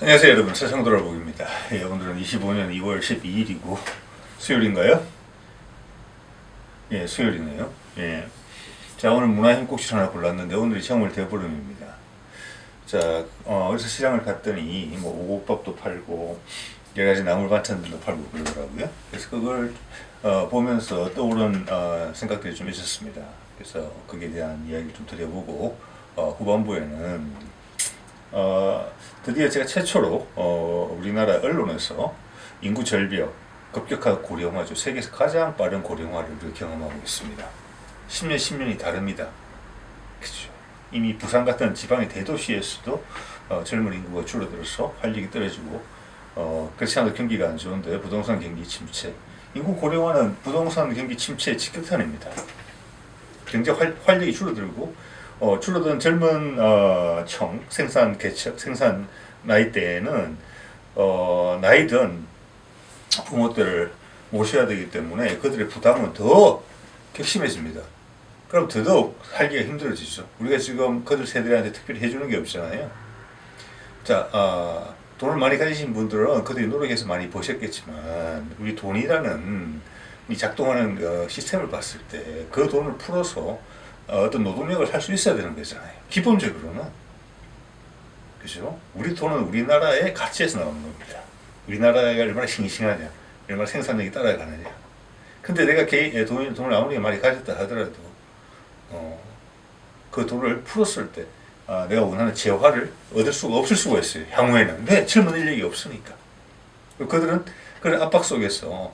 안녕하세요 여러분, 세상돌아보기입니다. 예, 오늘은 25년 2월 12일이고 수요일인가요? 예, 수요일이네요. 예. 자, 오늘 문화힘 꼭지 하나 골랐는데 오늘이 정월 대보름입니다. 자, 어디서 시장을 갔더니 뭐 오곡밥도 팔고 여러 가지 나물 반찬들도 팔고 그러더라고요. 그래서 그걸 보면서 떠오른 생각들이 좀 있었습니다. 그래서 거기에 대한 이야기를 좀 드려보고 후반부에는 드디어 제가 최초로 우리나라 언론에서 인구 절벽, 급격한 고령화죠. 세계에서 가장 빠른 고령화를 경험하고 있습니다. 10년이 다릅니다. 그죠? 이미 부산 같은 지방의 대도시에서도 젊은 인구가 줄어들어서 활력이 떨어지고 그렇지 않아도 경기가 안 좋은데 부동산 경기 침체. 인구 고령화는 부동산 경기 침체의 직격탄입니다. 경제 활력이 줄어들고 줄어든 젊은 생산 개척, 생산 나이대에는 나이든 부모들을 모셔야 되기 때문에 그들의 부담은 더 격심해집니다. 그럼 더더욱 살기가 힘들어지죠. 우리가 지금 그들 세대한테 특별히 해주는 게 없잖아요. 자, 돈을 많이 가지신 분들은 그들이 노력해서 많이 버셨겠지만 우리 돈이라는 이 작동하는 시스템을 봤을 때 그 돈을 풀어서 어떤 노동력을 할 수 있어야 되는 거잖아요. 기본적으로는. 그죠? 우리 돈은 우리나라의 가치에서 나오는 겁니다. 우리나라가 얼마나 싱싱하냐, 얼마나 생산력이 따라가느냐. 근데 내가 돈을 아무리 많이 가졌다 하더라도, 그 돈을 풀었을 때, 내가 원하는 재화를 얻을 수가 없을 수가 있어요. 향후에는. 왜? 젊은 인력이 없으니까. 그들은 그런 압박 속에서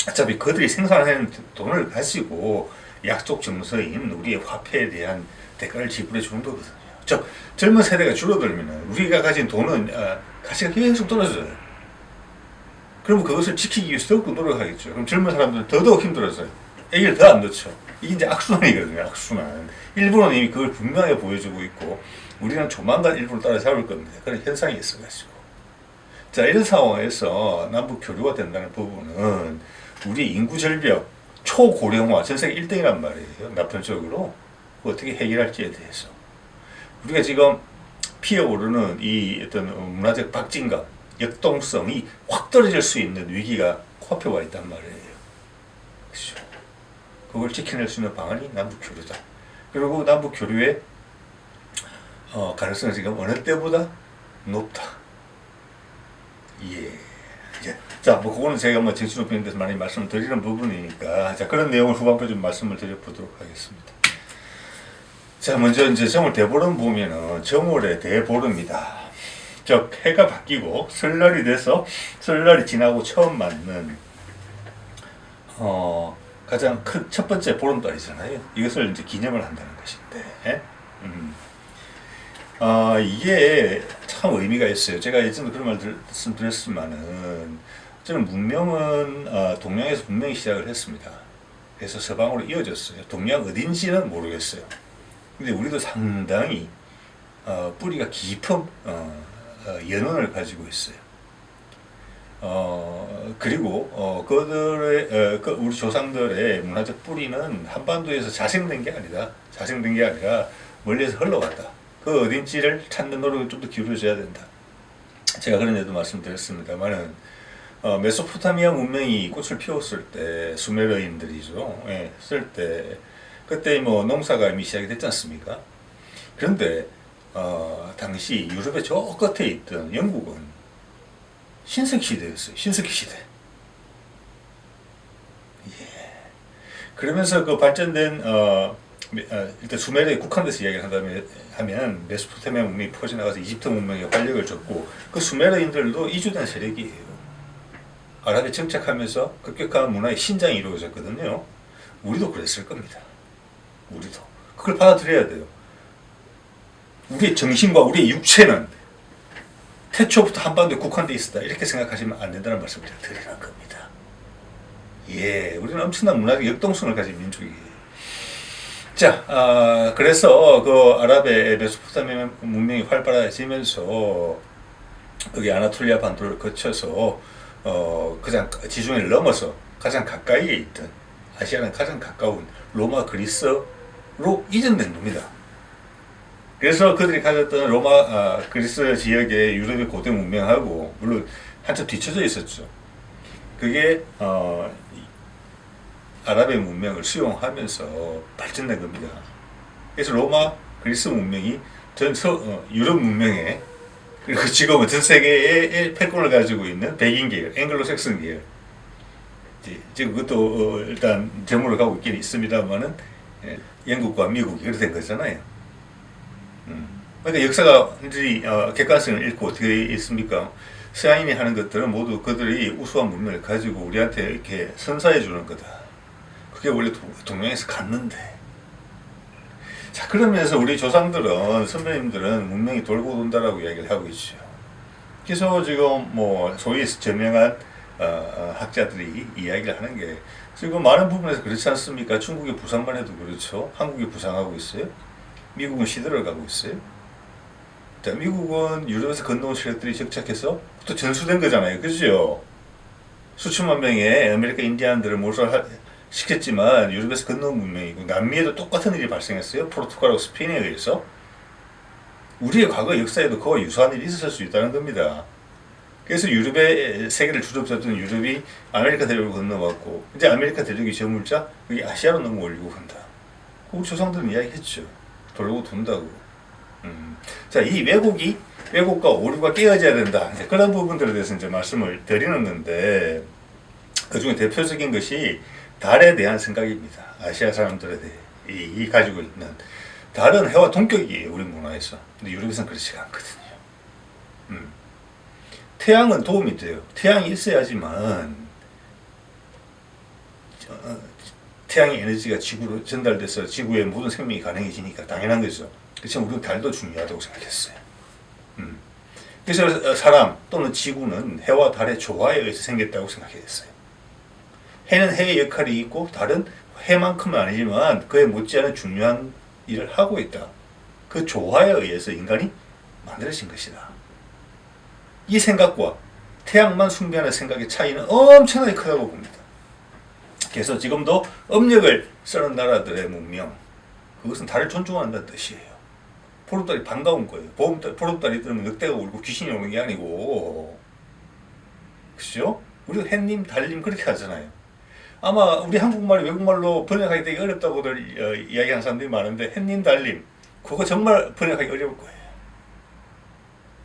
어차피 그들이 생산하는 돈을 가지고 약속 정서인 우리의 화폐에 대한 대가를 지불해 주는 거거든요. 즉, 젊은 세대가 줄어들면 우리가 가진 돈은 가치가 계속 떨어져요. 그러면 그것을 지키기 위해서 더욱더 노력하겠죠. 그럼 젊은 사람들은 더더욱 힘들어져요. 애기를 더 안 넣죠. 이게 이제 악순환이거든요. 악순환. 일본은 이미 그걸 분명히 보여주고 있고 우리는 조만간 일본을 따라잡을 겁니다. 그런 현상이 있어가지고. 자, 이런 상황에서 남북 교류가 된다는 부분은 우리 인구 절벽, 초고령화, 전 세계 1등이란 말이에요. 나편적으로. 어떻게 해결할지에 대해서. 우리가 지금 피어오르는 이 어떤 문화적 박진감, 역동성이 확 떨어질 수 있는 위기가 코앞에 와 있단 말이에요. 그렇죠? 그걸 지켜낼 수 있는 방안이 남북 교류다. 그리고 남북 교류의 가능성은 지금 어느 때보다 높다. 예. 자, 뭐 그거는 제가 뭐 정치높이는 데서 많이 말씀을 드리는 부분이니까 자, 그런 내용을 후반부에 좀 말씀을 드려보도록 하겠습니다. 자, 먼저 이제 정월 대보름 보면은 정월의 대보름이다. 즉 해가 바뀌고 설날이 돼서 설날이 지나고 처음 맞는 가장 큰 첫 번째 보름달이잖아요. 이것을 이제 기념을 한다는 것인데. 이게 참 의미가 있어요. 제가 예전에 그런 말씀드렸지만은 저는 문명은 동양에서 분명히 시작을 했습니다. 그래서 서방으로 이어졌어요. 동양 어딘지는 모르겠어요. 근데 우리도 상당히 뿌리가 깊은 연원을 가지고 있어요. 그리고 그들의 우리 조상들의 문화적 뿌리는 한반도에서 자생된 게 아니라 멀리서 흘러갔다. 그 어딘지를 찾는 노력을 좀 더 기울여줘야 된다. 제가 그런 데도 말씀드렸습니다만은 메소포타미아 문명이 꽃을 피웠을 때 수메르인들이죠. 예, 쓸 때 그때 뭐 농사가 이미 시작이 됐지 않습니까? 그런데 당시 유럽의 저 끝에 있던 영국은 신석기 시대였어요. 신석기 시대. 예. 그러면서 그 발전된 일단 수메르에 국한돼서 이야기를 하면 메소포타미아 문명이 퍼져나가서 이집트 문명에 활력을 줬고 그 수메르인들도 이주된 세력이에요. 아랍에 정착하면서 급격한 문화의 신장이 이루어졌거든요. 우리도 그랬을 겁니다. 우리도. 그걸 받아들여야 돼요. 우리의 정신과 우리의 육체는 태초부터 한반도에 국한돼 있었다. 이렇게 생각하시면 안 된다는 말씀을 드리는 겁니다. 예, 우리는 엄청난 문화적 역동성을 가진 민족이에요. 자, 그래서 그 아랍의 메소포타미아 문명이 활발해지면서 거기 아나톨리아 반도를 거쳐서 가장 지중해를 넘어서 가장 가까이에 있던 아시아는 가장 가까운 로마 그리스로 이전된 겁니다. 그래서 그들이 가졌던 그리스 지역의 유럽의 고대 문명하고 물론 한참 뒤쳐져 있었죠. 그게 아랍의 문명을 수용하면서 발전된 겁니다. 그래서 로마, 그리스 문명이 유럽 문명에 그리고 지금은 전 세계의 패권을 가지고 있는 백인 계열, 앵글로색슨 계열. 지금 그것도 일단 제물을 가고 있긴 있습니다만은 영국과 미국이 그렇게 된 거잖아요. 그러니까 역사가 완전히 객관성을 잃고 어떻게 있습니까? 서양인이 하는 것들은 모두 그들이 우수한 문명을 가지고 우리한테 이렇게 선사해 주는 거다. 그게 원래 동양에서 갔는데. 자, 그러면서 우리 조상들은, 선배님들은 문명이 돌고 돈다라고 이야기를 하고 있죠. 그래서 지금 뭐 소위 저명한 학자들이 이야기를 하는 게 지금 많은 부분에서 그렇지 않습니까? 중국의 부상만 해도 그렇죠. 한국이 부상하고 있어요. 미국은 시들어 가고 있어요. 자, 미국은 유럽에서 건너온 세력들이 정착해서 또 전수된 거잖아요. 그죠? 수천만 명의 아메리카 인디안들을 몰살시켰지만 유럽에서 건너온 문명이고 남미에도 똑같은 일이 발생했어요. 포르투갈하고 스페인에 의해서. 우리의 과거 역사에도 그와 유사한 일이 있었을 수 있다는 겁니다. 그래서 유럽의 세계를 주도했던 유럽이 아메리카 대륙을 건너왔고 이제 아메리카 대륙이 저물자 그게 아시아로 넘어오려고 한다. 우리 조상들은 이야기했죠. 돌고 돈다고. 자, 이 왜곡과 오류가 깨어져야 된다. 이제 그런 부분들에 대해서 이제 말씀을 드리는 건데 그 중에 대표적인 것이 달에 대한 생각입니다. 아시아 사람들에 대해 이 가지고 있는 달은 해와 동격이에요. 우리 문화에서. 근데 유럽에서는 그렇지가 않거든요. 태양은 도움이 돼요. 태양이 있어야지만 태양의 에너지가 지구로 전달돼서 지구의 모든 생명이 가능해지니까 당연한 거죠. 그래서 우리는 달도 중요하다고 생각했어요. 그래서 사람 또는 지구는 해와 달의 조화에 의해서 생겼다고 생각했어요. 해는 해의 역할이 있고 달은 해만큼은 아니지만 그에 못지않은 중요한 일을 하고 있다. 그 조화에 의해서 인간이 만들어진 것이다. 이 생각과 태양만 숭배하는 생각의 차이는 엄청나게 크다고 봅니다. 그래서 지금도 음력을 쓰는 나라들의 문명, 그것은 달을 존중한다는 뜻이에요. 보름달이 반가운 거예요. 보름달이 뜨면 늑대가 울고 귀신이 오는 게 아니고, 그죠? 우리가 햇님, 달님 그렇게 하잖아요. 아마 우리 한국말이 외국말로 번역하기 되게 어렵다고들 이야기하는 사람들이 많은데 햇님, 달님 그거 정말 번역하기 어려울 거예요.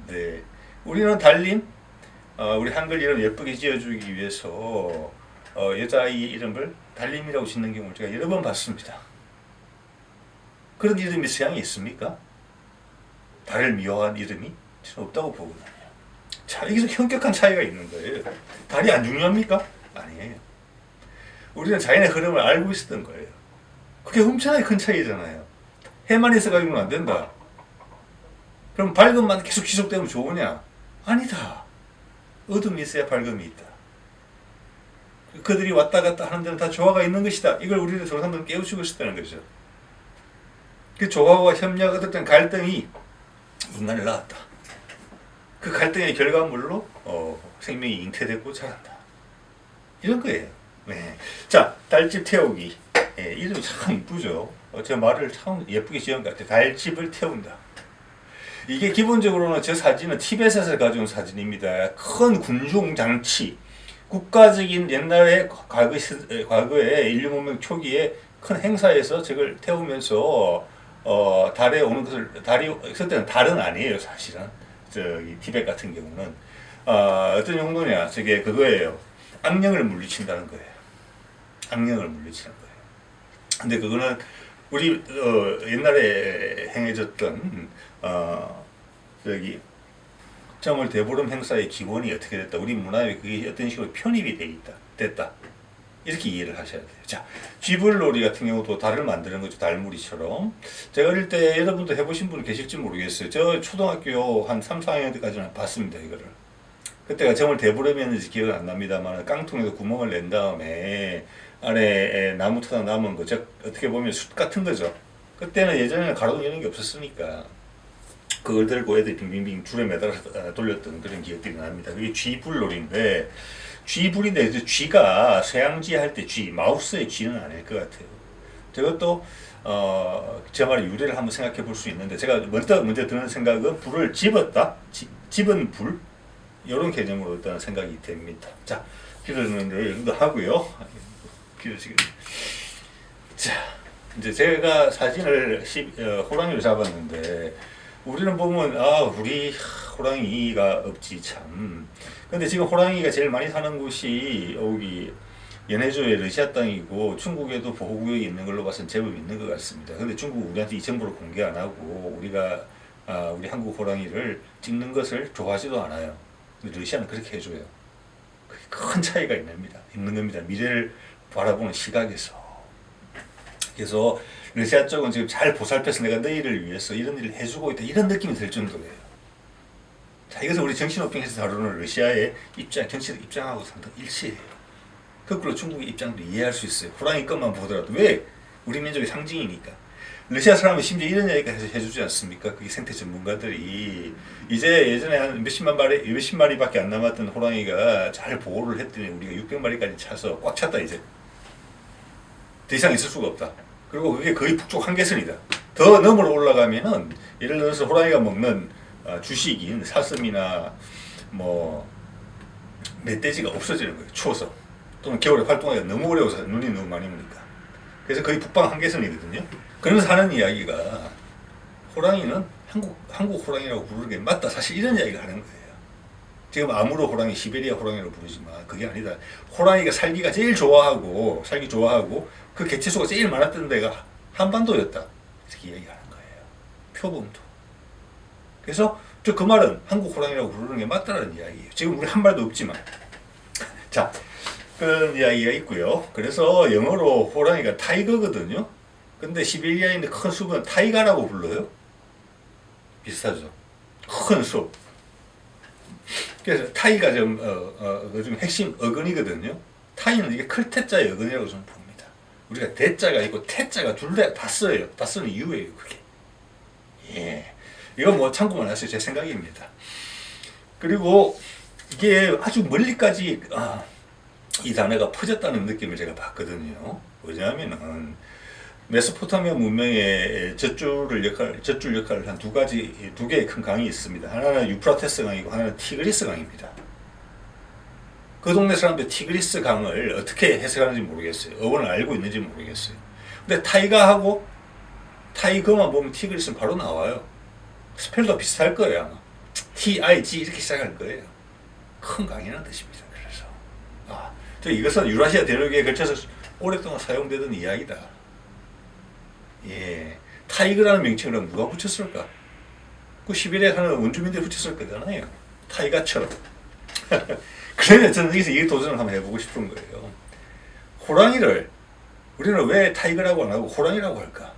네, 우리는 달님, 우리 한글 이름 예쁘게 지어주기 위해서 여자아이 이름을 달님이라고 짓는 경우를 제가 여러 번 봤습니다. 그런 이름이 서양에 있습니까? 달을 미워한 이름이 저는 없다고 보거든요. 자, 여기서 현격한 차이가 있는 거예요. 달이 안 중요합니까? 아니에요. 우리는 자연의 흐름을 알고 있었던 거예요. 그게 엄청나게 큰 차이잖아요. 해만 있어가지고는 안 된다. 그럼 밝음만 계속 지속되면 좋으냐? 아니다. 어둠이 있어야 밝음이 있다. 그들이 왔다 갔다 하는 데는 다 조화가 있는 것이다. 이걸 우리는 조상들은 깨우치고 있었다는 거죠. 그 조화와 협력, 어떤 갈등이 인간을 낳았다. 그 갈등의 결과물로 생명이 잉태되고 자란다. 이런 거예요. 네. 자, 달집 태우기. 네, 이름이 참 이쁘죠. 제 말을 참 예쁘게 지은 것 같아요. 달집을 태운다. 이게 기본적으로는 저 사진은 티베트에서 가져온 사진입니다. 큰 군중 장치, 국가적인 옛날에 과거에 인류 문명 초기에 큰 행사에서 저걸 태우면서 달에 오는 것을 그때는 달은 아니에요 사실은. 저기 티베트 같은 경우는 어떤 용도냐, 저게 그거예요. 악령을 물리친다는 거예요. 악령을 물리치는 거예요. 근데 그거는 우리 옛날에 행해졌던 저기 정월 대보름 행사의 기본이 어떻게 됐다. 우리 문화에 그게 어떤 식으로 편입이 됐다. 이렇게 이해를 하셔야 돼요. 자, 쥐불놀이 같은 경우도 달을 만드는 거죠. 달무리처럼. 제가 어릴 때 여러분도 해보신 분 계실지 모르겠어요. 저 초등학교 한 3, 4학년 때까지는 봤습니다. 이거를. 그때가 정말 대보름이었는지 기억은 안 납니다만 깡통에서 구멍을 낸 다음에 안에 나무 터다 남은 거, 어떻게 보면 숯 같은 거죠. 그때는 예전에는 가로등 이런 게 없었으니까 그걸 들고 애들이 빙빙빙 줄에 매달아서 돌렸던 그런 기억들이 납니다. 그게 쥐불놀이인데, 쥐불인데 쥐가 쇠양쥐 할 때 쥐, 마우스의 쥐는 아닐 것 같아요. 저것도 제 말의 유래를 한번 생각해 볼 수 있는데 제가 먼저 드는 생각은 불을 집었다, 집은 불 이런 개념으로 일단 생각이 됩니다. 자, 기도는 이 정도 하고요. 기도 지금 자 이제 제가 사진을 호랑이를 잡았는데 우리는 보면 우리 호랑이가 없지 참. 근데 지금 호랑이가 제일 많이 사는 곳이 여기 연해주의 러시아 땅이고 중국에도 보호구역이 있는 걸로 봐서는 제법 있는 것 같습니다. 근데 중국 우리한테 이 정보를 공개 안 하고 우리가 우리 한국 호랑이를 찍는 것을 좋아하지도 않아요. 근데 러시아는 그렇게 해줘요. 그게 큰 차이가 있는 겁니다. 미래를 바라보는 시각에서. 그래서 러시아 쪽은 지금 잘 보살펴서 내가 너희를 위해서 이런 일을 해주고 있다 이런 느낌이 들 정도예요. 자, 이것을 우리 정신호병에서 다루는 러시아의 정치적 입장하고 상당히 일치해요. 거꾸로 중국의 입장도 이해할 수 있어요. 호랑이 것만 보더라도 왜? 우리 민족의 상징이니까. 러시아 사람은 심지어 이런 이야기까지 해주지 않습니까? 그게 생태 전문가들이 이제 예전에 한 몇십 마리밖에 안 남았던 호랑이가 잘 보호를 했더니 우리가 600마리까지 차서 꽉 찼다 이제. 더 이상 있을 수가 없다. 그리고 그게 거의 북쪽 한계선이다. 더 너머로 올라가면은 예를 들어서 호랑이가 먹는 주식인 사슴이나 뭐 멧돼지가 없어지는 거예요. 추워서. 또는 겨울에 활동하기가 너무 어려워서 눈이 너무 많이 오니까. 그래서 거의 북방 한계선이거든요. 그러면서 하는 이야기가 호랑이는 한국 호랑이라고 부르는 게 맞다. 사실 이런 이야기를 하는 거예요. 지금 아무로 호랑이, 시베리아 호랑이라고 부르지만 그게 아니다. 호랑이가 살기 좋아하고 그 개체수가 제일 많았던 데가 한반도였다. 이렇게 이야기하는 거예요. 표범도. 그래서 그 말은 한국 호랑이라고 부르는 게 맞다는 이야기예요. 지금 우리 한 말도 없지만. 자, 그런 이야기가 있고요. 그래서 영어로 호랑이가 타이거거든요. 근데 시베리아에 있는 큰 숲은 타이가라고 불러요. 비슷하죠. 큰 숲. 그래서 타이가 좀 핵심 어근이거든요. 타이는 이게 클 태자의 어근이라고 좀 봅니다. 우리가 대자가 있고 태자가 둘 다 써요. 다 쓰는 이유예요, 그게. 예. 이거 뭐 참고만 하세요. 제 생각입니다. 그리고 이게 아주 멀리까지 이 단어가 퍼졌다는 느낌을 제가 받거든요. 왜냐하면은 메소포타미아 문명의 젖줄 역할을 한 두 개의 큰 강이 있습니다. 하나는 유프라테스 강이고 하나는 티그리스 강입니다. 그 동네 사람들 티그리스 강을 어떻게 해석하는지 모르겠어요. 어원을 알고 있는지 모르겠어요. 근데 타이거만 보면 티그리스는 바로 나와요. 스펠도 비슷할 거예요, 아마. TIG 이렇게 시작할 거예요. 큰 강이라는 뜻입니다. 그래서 이것은 유라시아 대륙에 걸쳐서 오랫동안 사용되던 이야기다. 예, 타이거라는 명칭을 누가 붙였을까? 그 시베리아 사는 원주민들이 붙였을 거잖아요. 타이가처럼. 그러면 저는 여기서 이 도전을 한번 해보고 싶은 거예요. 호랑이를 우리는 왜 타이거라고 안 하고 호랑이라고 할까?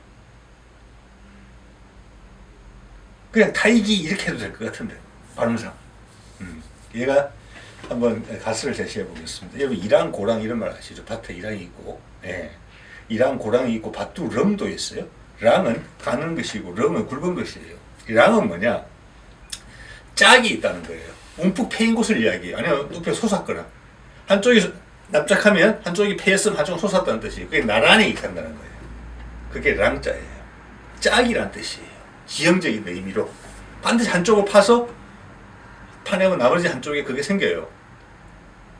그냥 타이기 이렇게 해도 될 것 같은데 발음상. 얘가 한번 가설을 제시해 보겠습니다. 여러분 이랑 고랑 이런 말 아시죠? 밭에 이랑이 있고, 예. 이랑 고랑이 있고 밭도 럼도 있어요. 랑은 가는 것이고 럼은 굵은 것이에요. 랑은 뭐냐? 짝이 있다는 거예요. 움푹 패인 곳을 이야기해요. 아니면 뚝배 솟았거나 한쪽이 납작하면 한쪽이 패였으면 한쪽은 솟았다는 뜻이에요. 그게 나란히 간다는 거예요. 그게 랑자예요. 짝이란 뜻이에요. 지형적인 의미로 반드시 한쪽을 파서 파내고 나머지 한쪽에 그게 생겨요.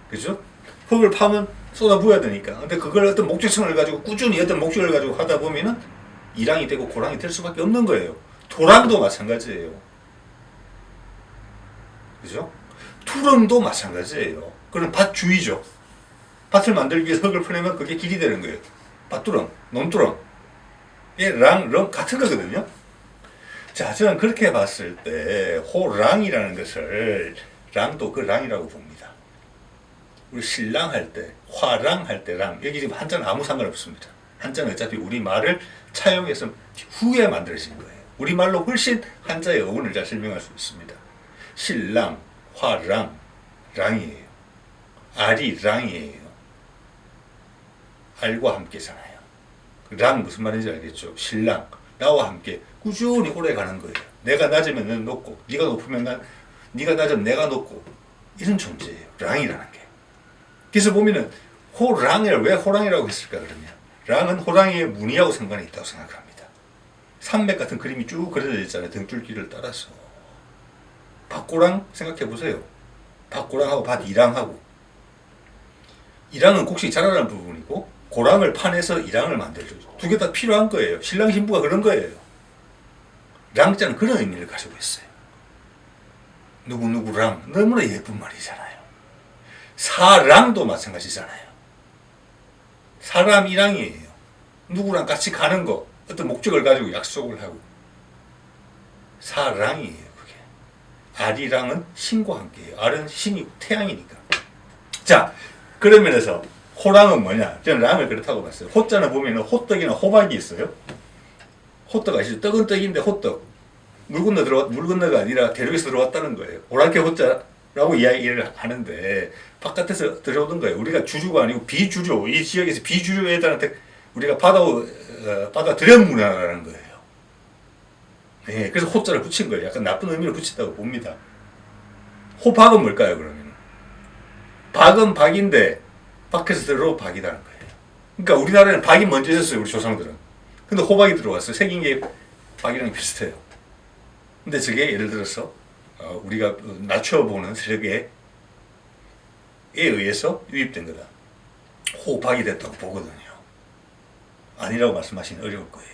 그죠? 흙을 파면 쏟아부어야 되니까. 근데 그걸 어떤 목적성을 가지고 꾸준히 어떤 목적을 가지고 하다 보면은 이랑이 되고 고랑이 될 수밖에 없는 거예요. 도랑도 마찬가지예요. 그죠? 투렁도 마찬가지예요. 그럼 밭주의죠. 밭을 만들기 위해서 흙을 퍼내면 그게 길이 되는 거예요. 밭두렁, 논두렁. 이게 랑, 렁 같은 거거든요. 자, 저는 그렇게 봤을 때 호랑이라는 것을 랑도 그 랑이라고 봅니다. 우리 신랑 할 때, 화랑 할 때 랑. 여기 지금 한자는 아무 상관없습니다. 한자는 어차피 우리말을 차용해서 후에 만들어진 거예요. 우리말로 훨씬 한자의 어원을 잘 설명할 수 있습니다. 신랑, 화랑, 랑이에요. 알이 랑이에요. 알과 함께잖아요. 랑 무슨 말인지 알겠죠? 신랑, 나와 함께 꾸준히 오래 가는 거예요. 내가 낮으면 너는 높고, 네가 높으면 네가 낮으면 내가 높고, 이런 존재예요. 랑이라는 게. 그래서 보면은 호랑이를 왜 호랑이라고 했을까 그러면 랑은 호랑이의 무늬하고 상관이 있다고 생각합니다. 산맥 같은 그림이 쭉 그려져 있잖아요. 등줄기를 따라서. 밭고랑 생각해 보세요. 밭고랑하고 밭이랑하고. 이랑은 곡식이 자라는 부분이고 고랑을 파내서 이랑을 만들죠. 두 개 다 필요한 거예요. 신랑 신부가 그런 거예요. 랑자는 그런 의미를 가지고 있어요. 누구누구랑 너무나 예쁜 말이잖아요. 사랑도 마찬가지잖아요. 사람이랑이에요. 누구랑 같이 가는 거, 어떤 목적을 가지고 약속을 하고. 사랑이에요, 그게. 알이랑은 신과 함께해요. 알은 신이고 태양이니까. 자, 그런 면에서 호랑은 뭐냐? 저는 랑을 그렇다고 봤어요. 호자는 보면 호떡이나 호박이 있어요. 호떡 아시죠? 떡은 떡인데 호떡. 물 건너가 아니라 대륙에서 들어왔다는 거예요. 오랑캐 호자라고 이야기를 하는데 바깥에서 들어오는 거예요. 우리가 주류가 아니고 비주류, 이 지역에서 비주류 애들한테 우리가 받아들여 문화라는 거예요. 네, 그래서 호자를 붙인 거예요. 약간 나쁜 의미를 붙였다고 봅니다. 호박은 뭘까요, 그러면? 박은 박인데 밖에서 들어온 박이라는 거예요. 그러니까 우리나라에는 박이 먼저 있었어요, 우리 조상들은. 근데 호박이 들어왔어요. 생긴 게 박이랑 비슷해요. 근데 저게 예를 들어서 우리가 낮춰보는 세력에 의해서 유입된 거다. 호박이 됐다고 보거든요. 아니라고 말씀하시면 어려울 거예요.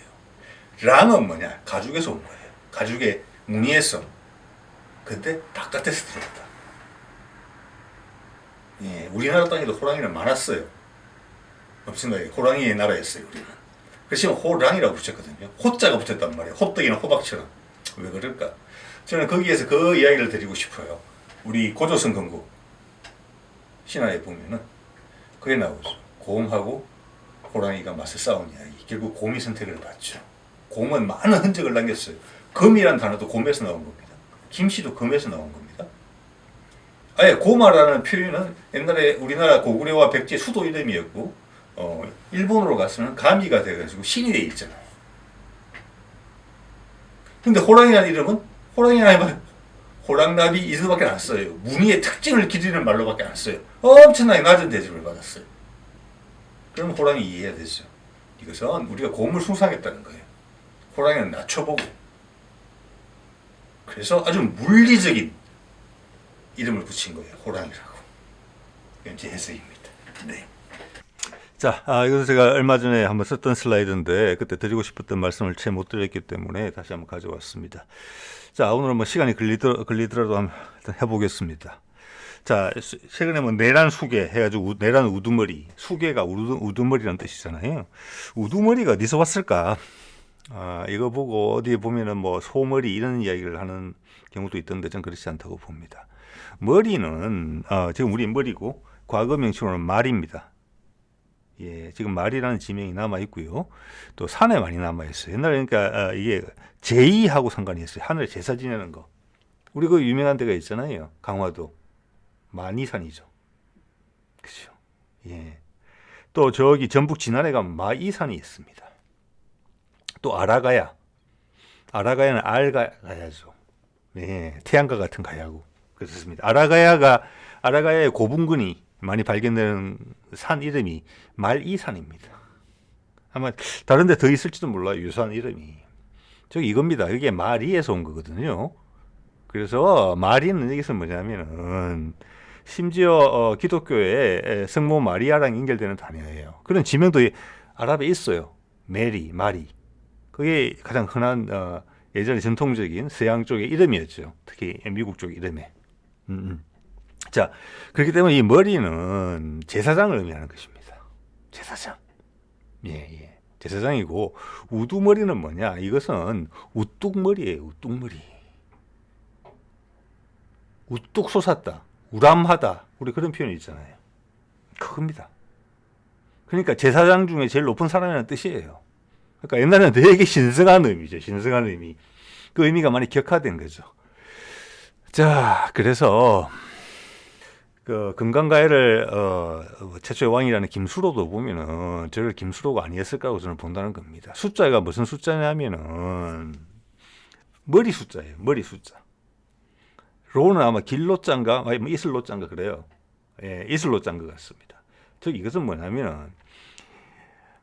랑은 뭐냐? 가죽에서 온 거예요. 가죽의 무늬에서. 근데 바깥에서 들어왔다. 예, 우리나라 땅에도 호랑이는 많았어요. 엄청나게 호랑이의 나라였어요, 우리는. 그렇지만 호랑이라고 붙였거든요. 호자가 붙였단 말이에요. 호떡이나 호박처럼. 왜 그럴까? 저는 거기에서 그 이야기를 드리고 싶어요. 우리 고조선 건국 신화에 보면은 그게 나오죠. 곰하고 호랑이가 맞서 싸운 이야기. 결국 곰이 선택을 받죠. 곰은 많은 흔적을 남겼어요. 금이란 단어도 곰에서 나온 겁니다. 김씨도 금에서 나온 겁니다. 아예 고마라는 표현은 옛날에 우리나라 고구려와 백제 수도 이름이었고 일본으로 가서는 가미가 돼가지고 신이 돼 있잖아요. 근데 호랑이라는 이름은 호랑나비 이름밖에 안 써요. 무늬의 특징을 기리는 말로밖에 안 써요. 엄청나게 낮은 대접을 받았어요. 그럼 호랑이 이해해야 되죠. 이것은 우리가 곰을 숭상했다는 거예요. 호랑이는 낮춰보고. 그래서 아주 물리적인 이름을 붙인 거예요. 호랑이라고. 이건 제 해석입니다. 네. 자, 이것은 제가 얼마 전에 한번 썼던 슬라이드인데 그때 드리고 싶었던 말씀을 채 못 드렸기 때문에 다시 한번 가져왔습니다. 자, 오늘은 뭐 시간이 걸리더라도 한번 해보겠습니다. 자, 최근에 뭐 내란 수계 해가지고 내란 우두머리, 수계가 우두머리라는 뜻이잖아요. 우두머리가 어디서 왔을까? 이거 보고 어디에 보면은 뭐 소머리 이런 이야기를 하는 경우도 있던데 전 그렇지 않다고 봅니다. 머리는 지금 우리 머리고 과거 명칭으로는 말입니다. 예, 지금 말이라는 지명이 남아 있고요. 또 산에 많이 남아 있어요. 옛날에 그러니까 이게 제의하고 상관이 있어요. 하늘에 제사 지내는 거. 우리 그 유명한 데가 있잖아요. 강화도 만이산이죠. 그렇죠. 예. 또 저기 전북 진안에 가면 마이산이 있습니다. 또 아라가야. 아라가야는 알가야죠. 예, 태양과 같은 가야고 그렇습니다. 아라가야의 고분근이 많이 발견되는 산 이름이 말이산입니다. 아마 다른 데 더 있을지도 몰라요. 유산 이름이. 저기 이겁니다. 이게 마리에서 온 거거든요. 그래서 마리는 여기서 뭐냐면은 심지어 기독교의 성모 마리아랑 연결되는 단어예요. 그런 지명도 아랍에 있어요. 메리, 마리. 그게 가장 흔한 예전에 전통적인 서양 쪽의 이름이었죠. 특히 미국 쪽 이름에. 자, 그렇기 때문에 이 머리는 제사장을 의미하는 것입니다. 제사장. 예. 제사장이고, 우두머리는 뭐냐? 이것은 우뚝머리예요, 우뚝머리. 우뚝 솟았다, 우람하다. 우리 그런 표현이 있잖아요. 그겁니다. 그러니까 제사장 중에 제일 높은 사람이라는 뜻이에요. 그러니까 옛날에는 되게 신성한 의미죠. 신성한 의미. 그 의미가 많이 격화된 거죠. 자, 그래서 그 금강가야를 최초의 왕이라는 김수로도 보면은 저를 김수로가 아니었을까고 저는 본다는 겁니다. 숫자가 무슨 숫자냐면은 머리 숫자예요. 머리 숫자. 로는 아마 길로자인가 이슬로자인가 그래요. 예, 이슬로자인 것 같습니다. 즉 이것은 뭐냐면은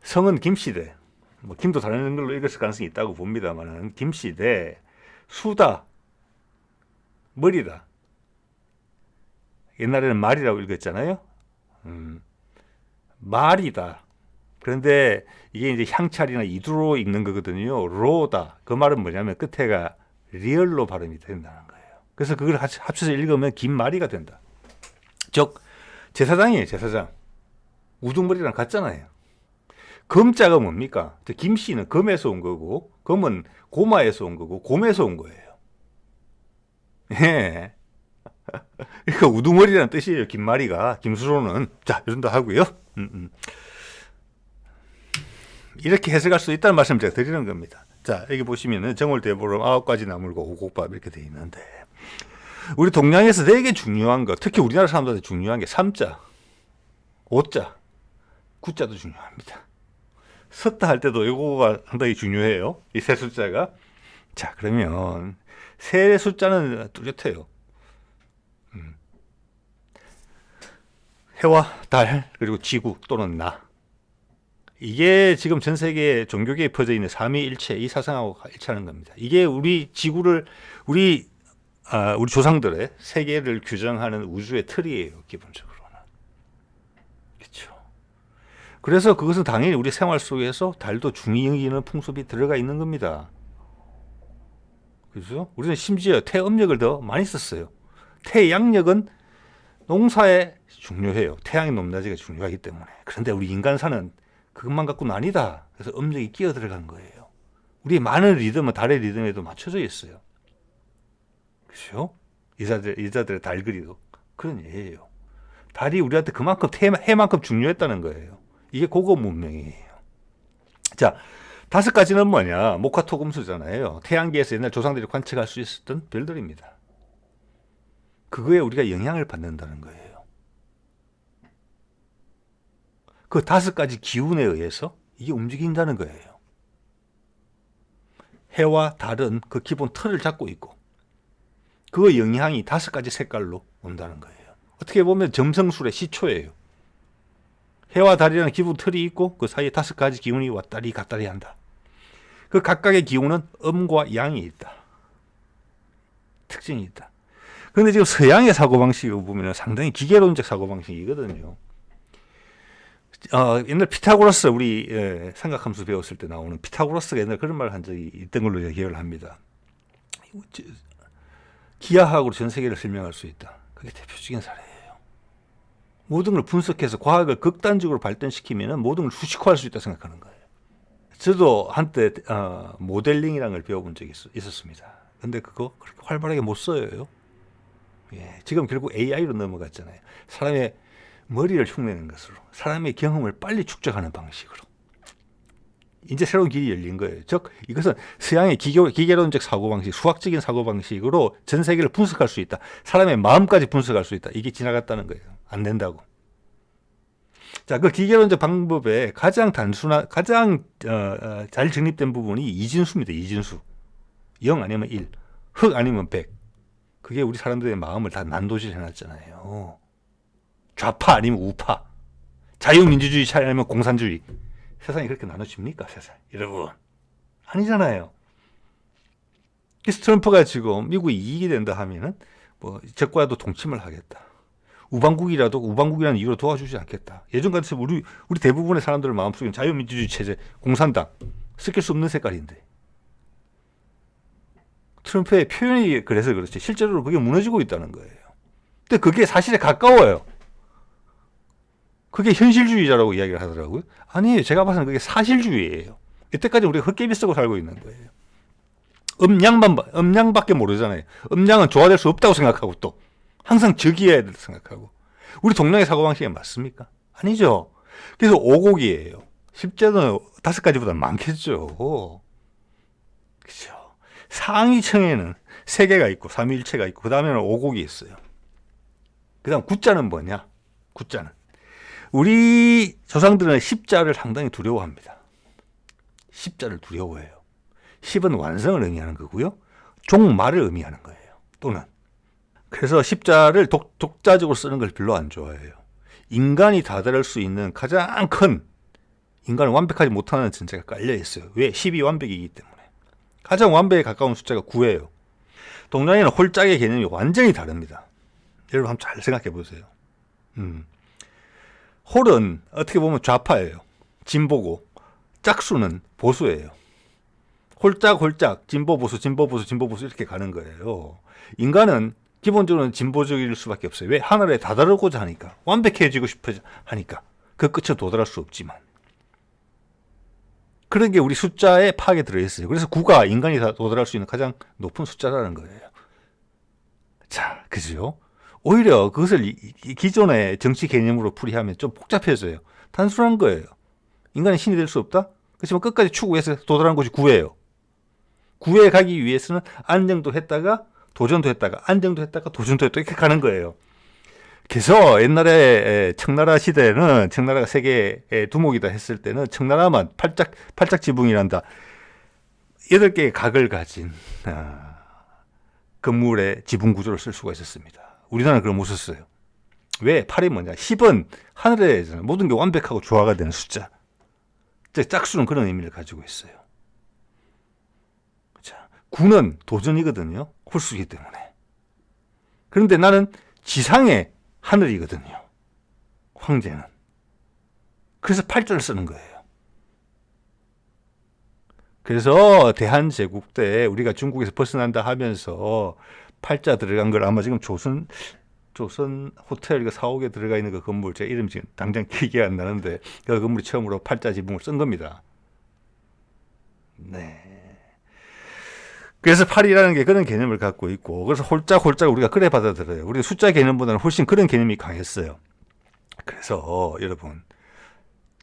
성은 김씨대. 뭐 김도 다른 걸로 읽었을 가능성이 있다고 봅니다만은 김씨대, 수다, 머리다. 옛날에는 말이라고 읽었잖아요. 말이다. 그런데 이게 이제 향찰이나 이두로 읽는 거거든요. 로다. 그 말은 뭐냐면 끝에가 리얼로 발음이 된다는 거예요. 그래서 그걸 합쳐서 읽으면 김말이가 된다. 즉 제사장이에요. 제사장. 우두머리랑 같잖아요. 금자가 뭡니까? 김씨는 금에서 온 거고, 금은 고마에서 온 거고, 곰에서 온 거예요. 예. 그러니까 우두머리라는 뜻이에요. 김말이가. 김수로는. 자, 이 정도 하고요. 이렇게 해석할 수 있다는 말씀을 제가 드리는 겁니다. 자, 여기 보시면은 정월대보름 9가지 나물과 오곡밥 이렇게 돼 있는데, 우리 동양에서 되게 중요한 거, 특히 우리나라 사람들한테 중요한 게 삼자, 오자, 구자도 중요합니다. 섰다 할 때도 이거가 상당히 중요해요. 이 세 숫자가. 자, 그러면 세 숫자는 뚜렷해요. 해와 달, 그리고 지구 또는 나. 이게 지금 전 세계 종교계에 퍼져 있는 삼위일체, 이 사상하고 일치하는 겁니다. 이게 우리 지구를, 우리 조상들의 세계를 규정하는 우주의 틀이에요, 기본적으로는. 그렇죠. 그래서 그것은 당연히 우리 생활 속에서 달도 중히 여기는 풍습이 들어가 있는 겁니다. 그렇죠? 우리는 심지어 태음력을 더 많이 썼어요. 태양력은 농사에 중요해요. 태양의 높낮이가 중요하기 때문에. 그런데 우리 인간사는 그것만 갖고는 아니다. 그래서 음력이 끼어 들어간 거예요. 우리 많은 리듬은 달의 리듬에도 맞춰져 있어요. 그렇죠? 여자들의 달그리도 그런 예예요. 달이 우리한테 그만큼 해만큼 중요했다는 거예요. 이게 고급 문명이에요. 자, 5가지는 뭐냐? 목화토금수잖아요. 태양계에서 옛날 조상들이 관측할 수 있었던 별들입니다. 그거에 우리가 영향을 받는다는 거예요. 그 5가지 기운에 의해서 이게 움직인다는 거예요. 해와 달은 그 기본 틀을 잡고 있고, 그 영향이 5가지 색깔로 온다는 거예요. 어떻게 보면 점성술의 시초예요. 해와 달이라는 기본 틀이 있고, 그 사이에 5가지 기운이 왔다리 갔다리 한다. 그 각각의 기운은 음과 양이 있다. 특징이 있다. 그런데 지금 서양의 사고방식을 보면 상당히 기계론적 사고방식이거든요. 옛날 피타고라스, 우리 삼각함수 배웠을 때 나오는 피타고라스가 옛날 그런 말을 한 적이 있던 걸로 제가 기억을 합니다. 기하학으로 전 세계를 설명할 수 있다. 그게 대표적인 사례예요. 모든 걸 분석해서 과학을 극단적으로 발전시키면 모든 걸 수식화할 수 있다 생각하는 거예요. 저도 한때 모델링이라는 걸 배워본 적이 있었습니다. 근데 그거 그렇게 활발하게 못 써요. 예, 지금 결국 AI로 넘어갔잖아요. 사람의 머리를 흉내내는 것으로, 사람의 경험을 빨리 축적하는 방식으로. 이제 새로운 길이 열린 거예요. 즉 이것은 서양의 기계론적 사고방식, 수학적인 사고방식으로 전 세계를 분석할 수 있다. 사람의 마음까지 분석할 수 있다. 이게 지나갔다는 거예요. 안 된다고. 자, 그 기계론적 방법의 가장 단순한, 가장 잘 정립된 부분이 이진수입니다. 이진수. 0 아니면 1, 흑 아니면 100. 그게 우리 사람들의 마음을 다 난도질 해놨잖아요. 좌파 아니면 우파, 자유민주주의 아니면 공산주의. 세상이 그렇게 나눠집니까? 세상, 여러분, 아니잖아요. 그래서 트럼프가 지금 미국이 이익이 된다 하면은 뭐 적과도 동침을 하겠다. 우방국이라는 이유로 도와주지 않겠다. 예전 같으면 우리 대부분의 사람들 마음속에 자유민주주의 체제, 공산당 섞일 수 없는 색깔인데, 트럼프의 표현이 그래서 그렇지 실제로 그게 무너지고 있다는 거예요. 근데 그게 사실에 가까워요. 그게 현실주의자라고 이야기를 하더라고요. 아니에요. 제가 봐서는 그게 사실주의예요. 이때까지 우리가 헛개비 쓰고 살고 있는 거예요. 음양밖에 모르잖아요. 음양은 조화될 수 없다고 생각하고 또 항상 적이어야 된다고 생각하고. 우리 동양의 사고방식에 맞습니까? 아니죠. 그래서 오곡이에요. 십자는 5가지보다 많겠죠. 그렇죠. 상위층에는 3개가 있고 삼위일체가 있고 그 다음에는 오곡이 있어요. 그 다음 구자는 뭐냐? 구자는 우리 조상들은 십자를 상당히 두려워합니다. 십자를 두려워해요. 십은 완성을 의미하는 거고요. 종말을 의미하는 거예요. 또는 그래서 십자를 독자적으로 쓰는 걸 별로 안 좋아해요. 인간이 다다를 수 있는 가장 큰 인간은 완벽하지 못하는 전제가 깔려 있어요. 왜? 10이 완벽이기 때문에. 가장 완벽에 가까운 숫자가 9예요. 동양에는 홀짝의 개념이 완전히 다릅니다. 여러분 한번 잘 생각해 보세요. 홀은 어떻게 보면 좌파예요. 진보고, 짝수는 보수예요. 홀짝, 진보, 보수, 진보, 보수, 진보, 보수 이렇게 가는 거예요. 인간은 기본적으로는 진보적일 수밖에 없어요. 왜? 하늘에 다다르고자 하니까. 완벽해지고 싶어 하니까. 그 끝에 도달할 수 없지만. 그런 게 우리 숫자에 파악에 들어있어요. 그래서 9가 인간이 다 도달할 수 있는 가장 높은 숫자라는 거예요. 자, 그죠? 오히려 그것을 기존의 정치 개념으로 풀이하면 좀 복잡해져요. 단순한 거예요. 인간이 신이 될 수 없다? 그렇지만 끝까지 추구해서 도달한 곳이 9예요. 9에 가기 위해서는 안정도 했다가 도전도 했다가 안정도 했다가 도전도 했다가 이렇게 가는 거예요. 그래서 옛날에 청나라 시대에는 청나라가 세계의 두목이다 했을 때는 청나라만 팔짝 지붕이란다. 8개의 각을 가진 건물의 지붕 구조를 쓸 수가 있었습니다. 우리나라는 그걸 못 썼어요. 왜? 8이 뭐냐? 10은 하늘에 모든 게 완벽하고 조화가 되는 숫자. 즉 짝수는 그런 의미를 가지고 있어요. 자, 9는 도전이거든요. 홀수이기 때문에. 그런데 나는 지상의 하늘이거든요. 황제는. 그래서 8자를 쓰는 거예요. 그래서 대한제국 때 우리가 중국에서 벗어난다 하면서 8자 들어간 걸 아마 지금 조선 호텔 4억에 들어가 있는 그 건물, 제 이름 지금 당장 기억이 안 나는데 그 건물이 처음으로 8자 지붕을 쓴 겁니다. 네. 그래서 8이라는 게 그런 개념을 갖고 있고, 그래서 홀짝 우리가 그래 받아들여요. 우리 숫자 개념보다는 훨씬 그런 개념이 강했어요. 그래서 여러분,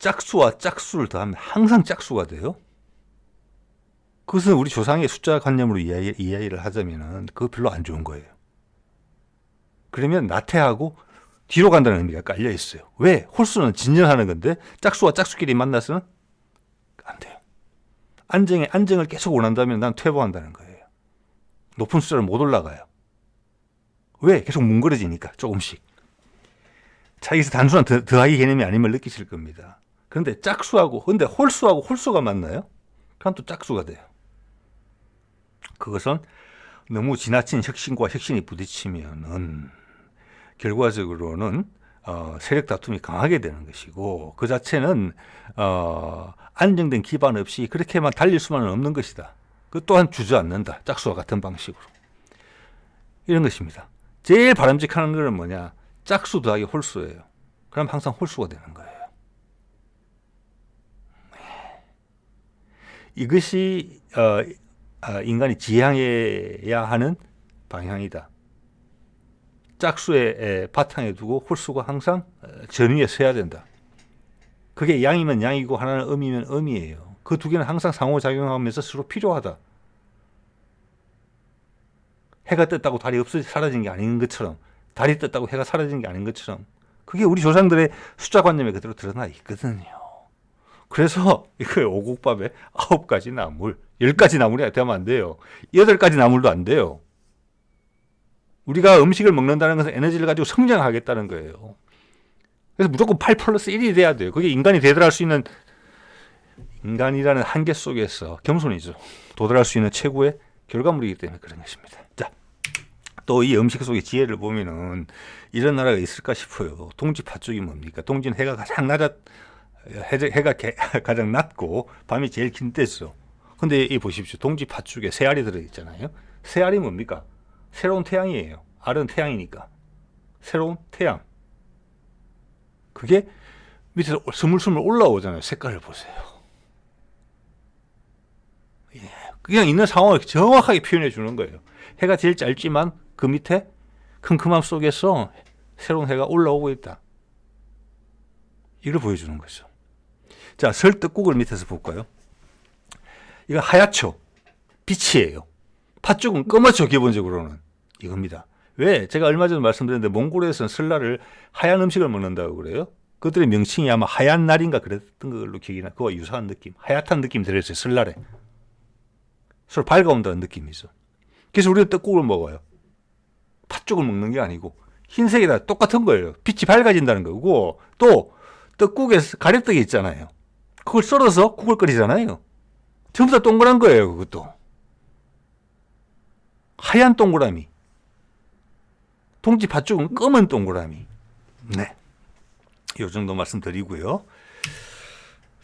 짝수와 짝수를 더하면 항상 짝수가 돼요. 그것은 우리 조상의 숫자 관념으로 이해를 하자면은 그거 별로 안 좋은 거예요. 그러면 나태하고 뒤로 간다는 의미가 깔려 있어요. 왜? 홀수는 진전하는 건데 짝수와 짝수끼리 만나서는 안 돼요. 안정을 계속 원한다면 난 퇴보한다는 거예요. 높은 숫자를 못 올라가요. 왜? 계속 뭉그러지니까 조금씩. 자기에서 단순한 더하기 개념이 아님을 느끼실 겁니다. 그런데 근데 홀수하고 홀수가 만나요? 그럼 또 짝수가 돼요. 그것은 너무 지나친 혁신과 혁신이 부딪히면은 결과적으로는 세력 다툼이 강하게 되는 것이고, 그 자체는 안정된 기반 없이 그렇게만 달릴 수만은 없는 것이다. 그 또한 주저앉는다. 짝수와 같은 방식으로. 이런 것입니다. 제일 바람직한 것은 뭐냐? 짝수 더하기 홀수예요. 그럼 항상 홀수가 되는 거예요. 이것이 인간이 지향해야 하는 방향이다. 짝수의 바탕에 두고 홀수가 항상 전위에 서야 된다. 그게 양이면 양이고 하나는 음이면 음이에요. 그 두 개는 항상 상호작용하면서 서로 필요하다. 해가 떴다고 달이 사라진 게 아닌 것처럼, 달이 떴다고 해가 사라진 게 아닌 것처럼, 그게 우리 조상들의 숫자 관념에 그대로 드러나 있거든요. 그래서 이거 오곡밥에 9가지 나물, 10가지 나물이 되면 안 돼요. 8가지 나물도 안 돼요. 우리가 음식을 먹는다는 것은 에너지를 가지고 성장하겠다는 거예요. 그래서 무조건 8+1이 돼야 돼요. 그게 인간이 되돌아갈 수 있는, 인간이라는 한계 속에서 겸손이죠. 도달할 수 있는 최고의 결과물이기 때문에 그런 것입니다. 자, 또 이 음식 속의 지혜를 보면은 이런 나라가 있을까 싶어요. 동지 파쪽이 뭡니까? 동지는 해가 가장 낮고 밤이 제일 긴 때죠. 근데 이 보십시오. 동지 파쪽에 새알이 들어있잖아요. 새알이 뭡니까? 새로운 태양이에요. 알은 태양이니까. 새로운 태양. 그게 밑에서 스물스물 올라오잖아요. 색깔을 보세요. 예, 그냥 있는 상황을 정확하게 표현해 주는 거예요. 해가 제일 짧지만 그 밑에 큼큼함 속에서 새로운 해가 올라오고 있다. 이걸 보여주는 거죠. 자, 설떡국을 밑에서 볼까요? 이거 하얗죠? 빛이에요. 팥죽은 검었죠, 기본적으로는. 이겁니다. 왜? 제가 얼마 전에 말씀드렸는데 몽골에서는 설날을 하얀 음식을 먹는다고 그래요. 그들의 명칭이 아마 하얀 날인가 그랬던 걸로 기억이 나. 그와 유사한 느낌. 하얗다는 느낌이 들어있어요, 설날에. 서로 밝아온다는 느낌이죠. 그래서 우리는 떡국을 먹어요. 팥죽을 먹는 게 아니고 흰색이다 똑같은 거예요. 빛이 밝아진다는 거고, 또 떡국에 가래떡이 있잖아요. 그걸 썰어서 국을 끓이잖아요. 전부 다 동그란 거예요. 그것도 하얀 동그라미, 동지 팥죽은 검은 동그라미. 네, 이 정도 말씀드리고요.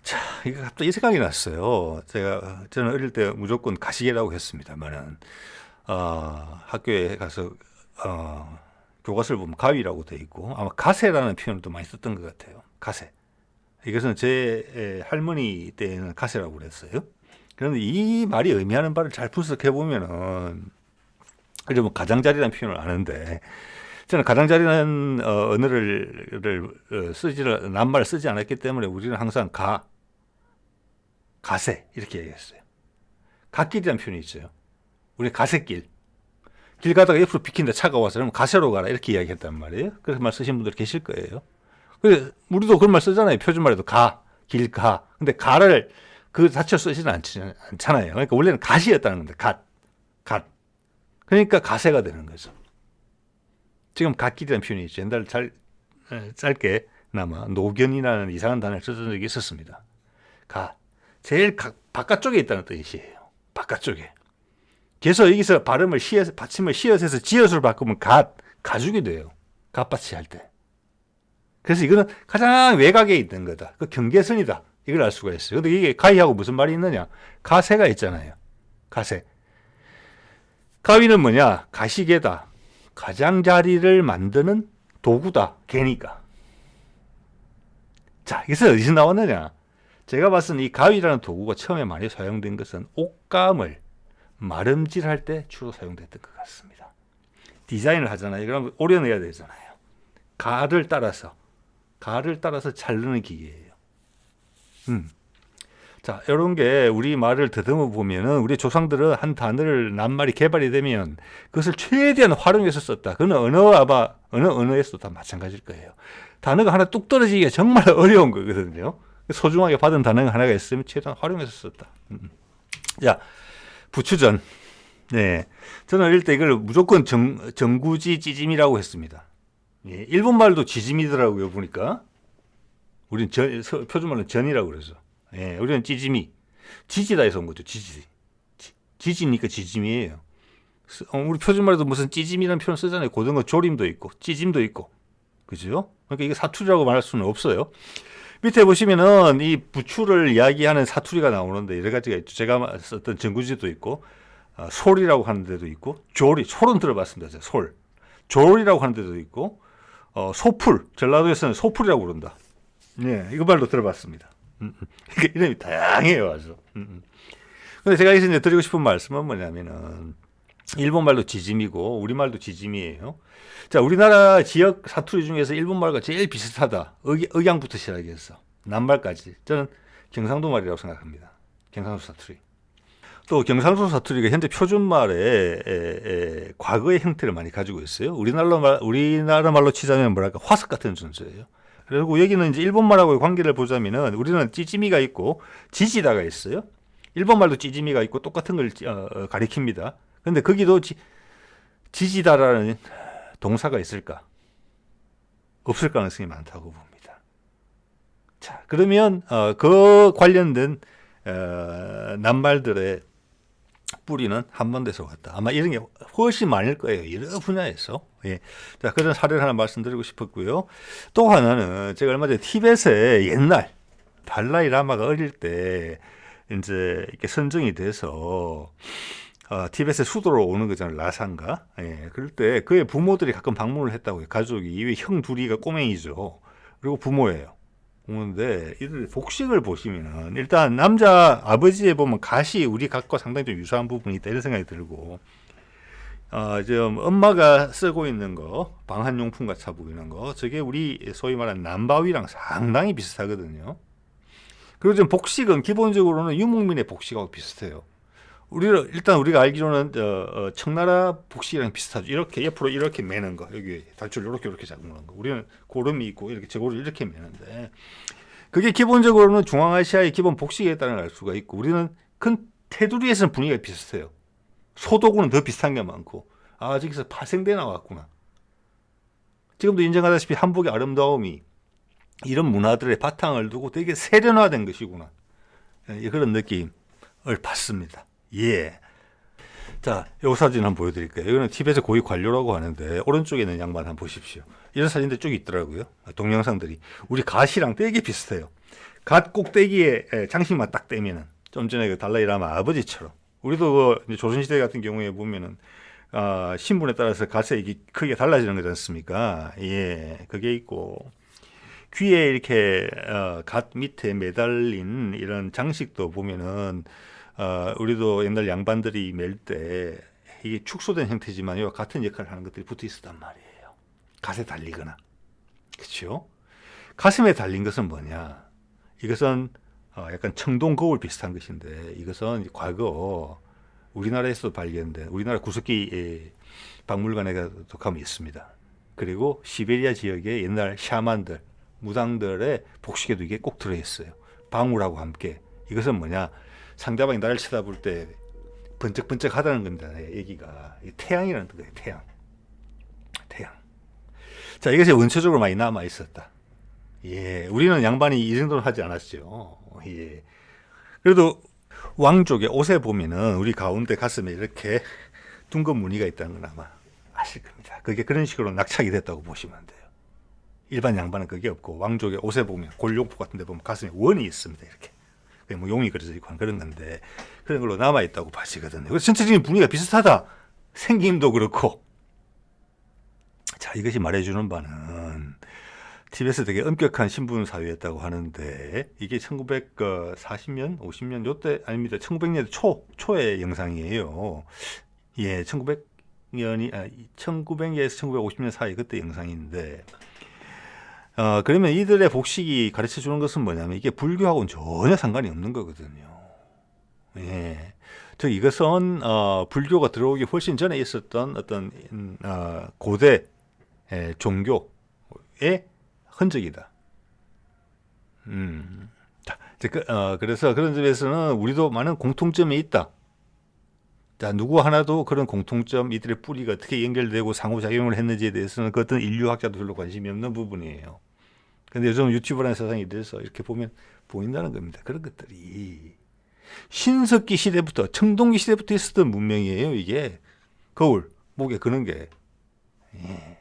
자, 이거 갑자기 이 생각이 났어요. 저는 어릴 때 무조건 가시개라고 했습니다만은 학교에 가서 교과서를 보면 가위라고 돼 있고 아마 가세라는 표현을 또 많이 썼던 것 같아요. 가세. 이것은 제 할머니 때는 가세라고 그랬어요. 그런데 이 말이 의미하는 바를 잘 분석해 보면은 그래서 뭐 가장자리라는 표현을 아는데 저는 가장자리라는 언어를 낱말을 쓰지 않았기 때문에 우리는 항상 가세 이렇게 얘기했어요. 갓길이라는 표현이 있어요. 우리 가세길. 길 가다가 옆으로 비킨다 차가 와서 그러면 가세로 가라 이렇게 이야기했단 말이에요. 그래서 말 쓰신 분들 계실 거예요. 그래 우리도 그런 말 쓰잖아요. 표준말에도 길 가. 근데 가를 그 자체로 쓰지는 않잖아요. 그러니까 원래는 갓이었다는 건데 갓. 그러니까 가세가 되는 거죠. 지금 갓길이라는 표현이 있죠. 옛날에 짧게 나마 노견이라는 이상한 단어를 썼던 적이 있었습니다. 제일 바깥쪽에 있다는 뜻이에요. 바깥쪽에. 그래서 여기서 받침을 시옷에서 지엇으로 바꾸면 가죽이 돼요. 갓받치 할 때. 그래서 이거는 가장 외곽에 있는 거다. 그 경계선이다. 이걸 알 수가 있어요. 근데 이게 가위하고 무슨 말이 있느냐? 가세가 있잖아요. 가세. 가위는 뭐냐? 가시개다. 가장자리를 만드는 도구다. 개니까. 자, 이것은 어디서 나왔느냐? 제가 봤을 때 이 가위라는 도구가 처음에 많이 사용된 것은 옷감을 마름질할 때 주로 사용됐던 것 같습니다. 디자인을 하잖아요. 그럼 오려내야 되잖아요. 가를 따라서 자르는 기계예요. 자, 이런 게 우리 말을 더듬어 보면은 우리 조상들은 한 단어를 낱말이 개발이 되면 그것을 최대한 활용해서 썼다. 그건 어느 언어에서도 다 마찬가지일 거예요. 단어가 하나 뚝 떨어지기가 정말 어려운 거거든요. 소중하게 받은 단어가 하나가 있으면 최대한 활용해서 썼다. 자, 부추전. 네, 저는 어릴 때 이걸 무조건 전구지 찌짐이라고 했습니다. 예, 일본 말도 지짐이더라고요 보니까. 우린 표준말은 전이라고 그래서. 예, 우리는 찌짐이. 지지다에서 온 거죠. 지지니까 지짐이에요. 우리 표준말에도 무슨 찌짐이라는 표현 쓰잖아요. 고등어 조림도 있고 찌짐도 있고. 그죠? 그러니까 이게 사투리라고 말할 수는 없어요. 밑에 보시면은 이 부추를 이야기하는 사투리가 나오는데 여러 가지가 있죠. 제가 썼던 전구지도 있고 솔이라고 하는 데도 있고 솔은 들어봤습니다. 솔. 졸이라고 하는 데도 있고 소풀. 전라도에서는 소풀이라고 부른다. 네, 이거 말도 들어봤습니다. 이름이 다양해요, 아주. 근데 제가 이제 드리고 싶은 말씀은 뭐냐면은 일본 말도 지짐이고 우리 말도 지짐이에요. 자, 우리나라 지역 사투리 중에서 일본 말과 제일 비슷하다. 억양부터 시작해서 낱말까지. 저는 경상도 말이라고 생각합니다. 경상도 사투리. 또 경상도 사투리가 현재 표준말의 과거의 형태를 많이 가지고 있어요. 우리나라 말로 치자면 뭐랄까 화석 같은 존재예요. 그리고 여기는 이제 일본 말하고의 관계를 보자면은 우리는 찌짐이가 있고 지지다가 있어요. 일본 말도 찌짐이가 있고 똑같은 걸 가리킵니다. 그런데 거기도 지지다라는 동사가 있을까? 없을 가능성이 많다고 봅니다. 자, 그러면 그 관련된 낱말들의 뿌리는 한반도에서 왔다. 아마 이런 게 훨씬 많을 거예요. 여러 분야에서. 예. 자, 그런 사례를 하나 말씀드리고 싶었고요. 또 하나는 제가 얼마 전에 티벳에 옛날 달라이 라마가 어릴 때 이제 이렇게 선정이 돼서 티벳의 수도로 오는 거잖아요. 라산가. 예. 그럴 때 그의 부모들이 가끔 방문을 했다고요. 가족이. 이 형 둘이가 꼬맹이죠. 그리고 부모예요. 근데 이들 복식을 보시면은 일단 남자 아버지에 보면 갓이 우리 갓과 상당히 좀 유사한 부분이 있다 이런 생각이 들고 좀 엄마가 쓰고 있는 거 방한용품 같이 보이는 거 저게 우리 소위 말하는 남바위랑 상당히 비슷하거든요. 그리고 좀 복식은 기본적으로는 유목민의 복식하고 비슷해요. 일단 우리가 알기로는 청나라 복식이랑 비슷하죠. 이렇게 옆으로 이렇게 매는 거, 여기 단추를 이렇게 잡는 거. 우리는 고름이 있고 이렇게 저고를 이렇게 매는데 그게 기본적으로는 중앙아시아의 기본 복식이었다는 걸 알 수가 있고 우리는 큰 테두리에서는 분위기가 비슷해요. 소도구는 더 비슷한 게 많고 저기서 파생돼 나왔구나. 지금도 인정하다시피 한복의 아름다움이 이런 문화들의 바탕을 두고 되게 세련화된 것이구나. 그런 느낌을 받습니다. 예. 자, 이 사진 한번 보여드릴게요. 이거는 티벳의 고위 관료라고 하는데 오른쪽에 있는 양반 한번 보십시오. 이런 사진들 쭉 있더라고요. 동영상들이. 우리 갓이랑 되게 비슷해요. 갓 꼭대기에 장식만 딱 떼면은 좀 전에 그 달라이라마 아버지처럼. 우리도 그 조선시대 같은 경우에 보면은 신분에 따라서 갓의 크기가 달라지는 거지 않습니까? 예, 그게 있고 귀에 이렇게 갓 밑에 매달린 이런 장식도 보면은 우리도 옛날 양반들이 맬 때 이게 축소된 형태지만요 같은 역할을 하는 것들이 붙어 있었단 말이에요. 갓에 달리거나, 그렇죠? 가슴에 달린 것은 뭐냐? 이것은 약간 청동 거울 비슷한 것인데 이것은 과거 우리나라에서 발견된 우리나라 구석기 박물관에 가면 있습니다. 그리고 시베리아 지역의 옛날 샤만들, 무당들의 복식에도 이게 꼭 들어있어요. 방울하고 함께. 이것은 뭐냐? 상대방이 나를 쳐다볼 때 번쩍번쩍 하다는 겁니다. 얘기가. 태양이라는 거예요. 태양. 태양. 자, 이것이 원초적으로 많이 남아 있었다. 예, 우리는 양반이 이 정도는 하지 않았죠. 예. 그래도 왕족의 옷에 보면은 우리 가운데 가슴에 이렇게 둥근 무늬가 있다는 건 아마 아실 겁니다. 그게 그런 식으로 낙착이 됐다고 보시면 돼요. 일반 양반은 그게 없고 왕족의 옷에 보면 골룡포 같은 데 보면 가슴에 원이 있습니다. 이렇게. 뭐 용이 그려져 있고 그런 건데 그런 걸로 남아 있다고 봐지거든요. 그래서 전체적인 분위기가 비슷하다. 생김도 그렇고. 자, 이것이 말해주는 바는 티벳에 되게 엄격한 신분 사회였다고 하는데 이게 1940년, 50년 요때 아닙니다. 1900년대 초의 영상이에요. 예, 1900년에서 1950년 사이 그때 영상인데 그러면 이들의 복식이 가르쳐 주는 것은 뭐냐면 이게 불교하고는 전혀 상관이 없는 거거든요. 예. 즉 이것은 불교가 들어오기 훨씬 전에 있었던 어떤 고대 종교의 흔적이다. 그래서 그런 점에서는 우리도 많은 공통점이 있다. 자, 누구 하나도 그런 공통점, 이들의 뿌리가 어떻게 연결되고 상호작용을 했는지에 대해서는 그 어떤 인류학자도 별로 관심이 없는 부분이에요. 근데 요즘 유튜브라는 세상이 돼서 이렇게 보면 보인다는 겁니다. 그런 것들이 신석기 시대부터, 청동기 시대부터 있었던 문명이에요. 이게 거울, 목에 그는 게. 예.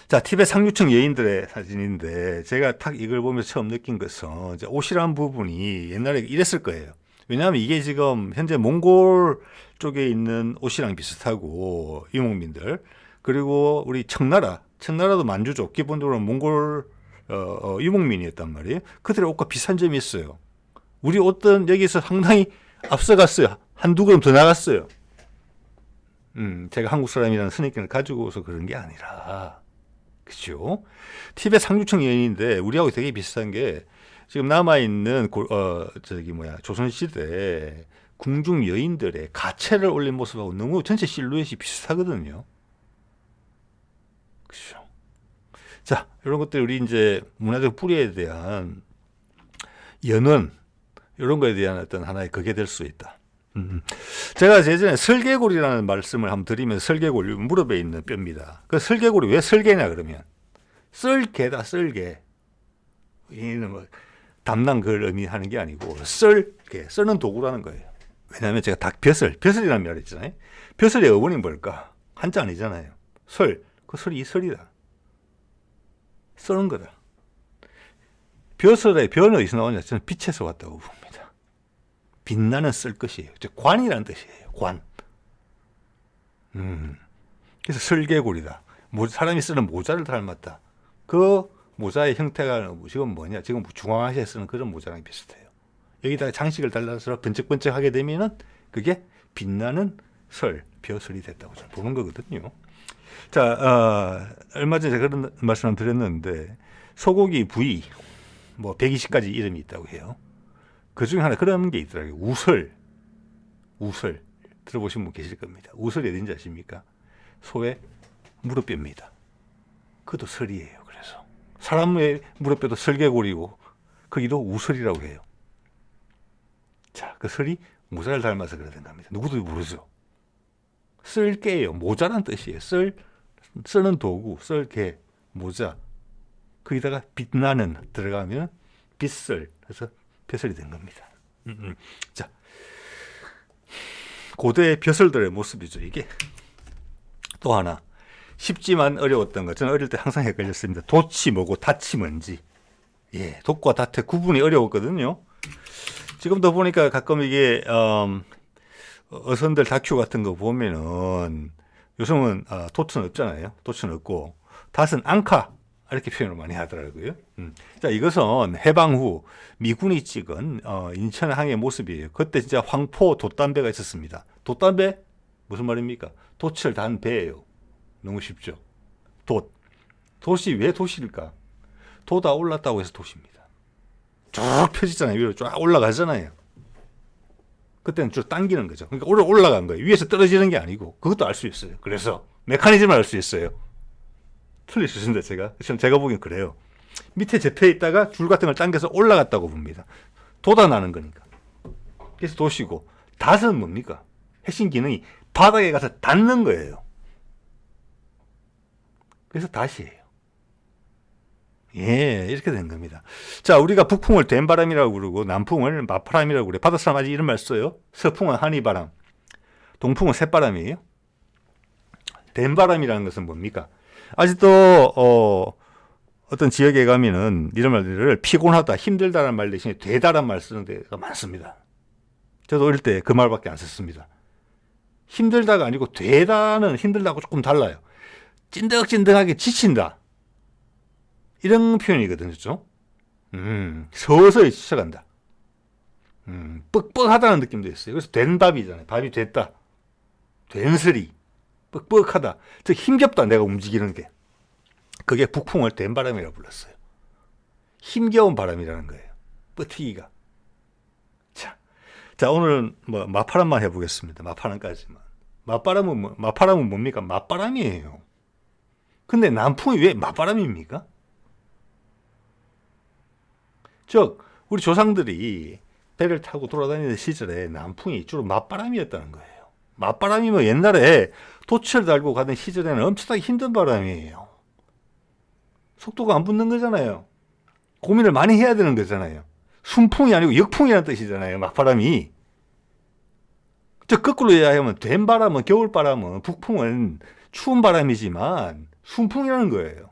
자, 티벳 상류층 여인들의 사진인데 제가 딱 이걸 보면서 처음 느낀 것은 이제 옷이라는 부분이 옛날에 이랬을 거예요. 왜냐하면 이게 지금 현재 몽골 쪽에 있는 옷이랑 비슷하고 유목민들, 그리고 우리 청나라도 만주족 기본적으로 몽골 유목민이었단 말이에요. 그들의 옷과 비슷한 점이 있어요. 우리 옷은 여기서 상당히 앞서갔어요. 한두 걸음 더 나갔어요. 제가 한국 사람이라는 선입견을 가지고서 그런 게 아니라, 그죠? 티벳 상류층 여인인데 우리하고 되게 비슷한 게 지금 남아 있는 조선시대 궁중 여인들의 가채를 올린 모습하고 너무 전체 실루엣이 비슷하거든요. 그죠? 자, 이런 것들 우리 이제 문화적 뿌리에 대한 연원, 이런 거에 대한 어떤 하나의 그게 될 수 있다. 제가 예전에 설계골이라는 말씀을 한번 드리면서, 설계골 무릎에 있는 뼈입니다. 그 설계골이 왜 설계냐 그러면 썰개다. 썰개. 이는 뭐 담낭 그걸 의미하는 게 아니고 썰개, 써는 도구라는 거예요. 왜냐하면 제가 벼슬이라는 말 있잖아요. 벼슬의 어원이 뭘까? 한자 아니잖아요. 그 설이 이 설이다. 써는 거다. 벼슬의 벼는 어디서 나오냐? 저는 빛에서 왔다고 봅니다. 빛나는 쓸 것이에요. 즉 관이라는 뜻이에요. 관. 그래서 설계골이다. 사람이 쓰는 모자를 닮았다. 그 모자의 형태가 지금 뭐냐? 지금 중앙아시아에 쓰는 그런 모자랑 비슷해요. 여기다가 장식을 달라서 번쩍번쩍하게 되면은 그게 빛나는 벼슬이 됐다고 저는 보는 거거든요. 자, 얼마 전에 제가 그런 말씀을 드렸는데 소고기 부위 120가지 이름이 있다고 해요. 그 중에 하나 그런 게 있더라고요. 우설 들어보신 분 계실 겁니다. 우설이 어딘지 아십니까? 소의 무릎뼈입니다. 그것도 설이에요. 그래서 사람의 무릎뼈도 설계골이고 거기도 우설이라고 해요. 자, 그 설이 모자를 닮아서 그러는 겁니다. 누구도 모르죠. 쓸개예요. 모자란 뜻이에요. 쓰는 도구, 썰개, 모자. 거기다가 빛나는 들어가면 빛설, 그래서 벼슬이 된 겁니다. 자, 고대 벼슬들의 모습이죠. 이게 또 하나 쉽지만 어려웠던 것. 저는 어릴 때 항상 헷갈렸습니다. 돛이 뭐고 닷이 뭔지. 예, 돛과 닷의 구분이 어려웠거든요. 지금도 보니까 가끔 이게 어선들 다큐 같은 거 보면은 요즘은 돛은 없잖아요. 돛은 없고 닷은 앙카 이렇게 표현을 많이 하더라고요. 자, 이것은 해방 후 미군이 찍은 인천항의 모습이에요. 그때 진짜 황포 돛담배가 있었습니다. 돛담배 무슨 말입니까? 돛을 단 배예요. 너무 쉽죠. 돛이 왜 돛일까? 돋아 올랐다고 해서 돛입니다. 쭉 펴지잖아요. 위로 쫙 올라가잖아요. 그때는 쭉 당기는 거죠. 그러니까 올라간 거예요. 위에서 떨어지는 게 아니고. 그것도 알 수 있어요. 그래서 메커니즘을 알 수 있어요. 틀릴 수 있습니다. 제가 보기엔 그래요. 밑에 재패에 있다가 줄 같은 걸 당겨서 올라갔다고 봅니다. 돋아나는 거니까. 그래서 돛이고, 닷은 뭡니까? 핵심 기능이 바닥에 가서 닿는 거예요. 그래서 닷이에요. 예, 이렇게 된 겁니다. 자, 우리가 북풍을 된바람이라고 그러고 남풍을 맞바람이라고 그래. 바다사람 아직 이런 말 써요. 서풍은 한이바람, 동풍은 쇳바람이에요. 된바람이라는 것은 뭡니까? 아직도 어떤 지역에 가면은 이런 말들을 피곤하다, 힘들다라는 말 대신에 되다라는 말 쓰는 데가 많습니다. 저도 어릴 때 그 말밖에 안 썼습니다. 힘들다가 아니고 되다는 힘들다고 조금 달라요. 찐득찐득하게 지친다. 이런 표현이거든요. 그렇죠? 서서히 지쳐간다. 뻑뻑하다는 느낌도 있어요. 그래서 된 밥이잖아요. 밥이 됐다. 된슬이. 뻑뻑하다. 즉 힘겹다. 내가 움직이는 게. 그게 북풍을 된 바람이라고 불렀어요. 힘겨운 바람이라는 거예요. 뻗튀기가. 자, 오늘은 뭐 맞바람만 해보겠습니다. 맞바람까지만. 맞바람은 뭡니까? 맞바람이에요. 근데 남풍이 왜 맞바람입니까? 즉 우리 조상들이 배를 타고 돌아다니는 시절에 남풍이 주로 맞바람이었다는 거예요. 맞바람이면 옛날에 돛을 달고 가던 시절에는 엄청나게 힘든 바람이에요. 속도가 안 붙는 거잖아요. 고민을 많이 해야 되는 거잖아요. 순풍이 아니고 역풍이라는 뜻이잖아요. 맞바람이. 즉 거꾸로 이야기하면 된 바람은 겨울바람은 북풍은 추운 바람이지만 순풍이라는 거예요.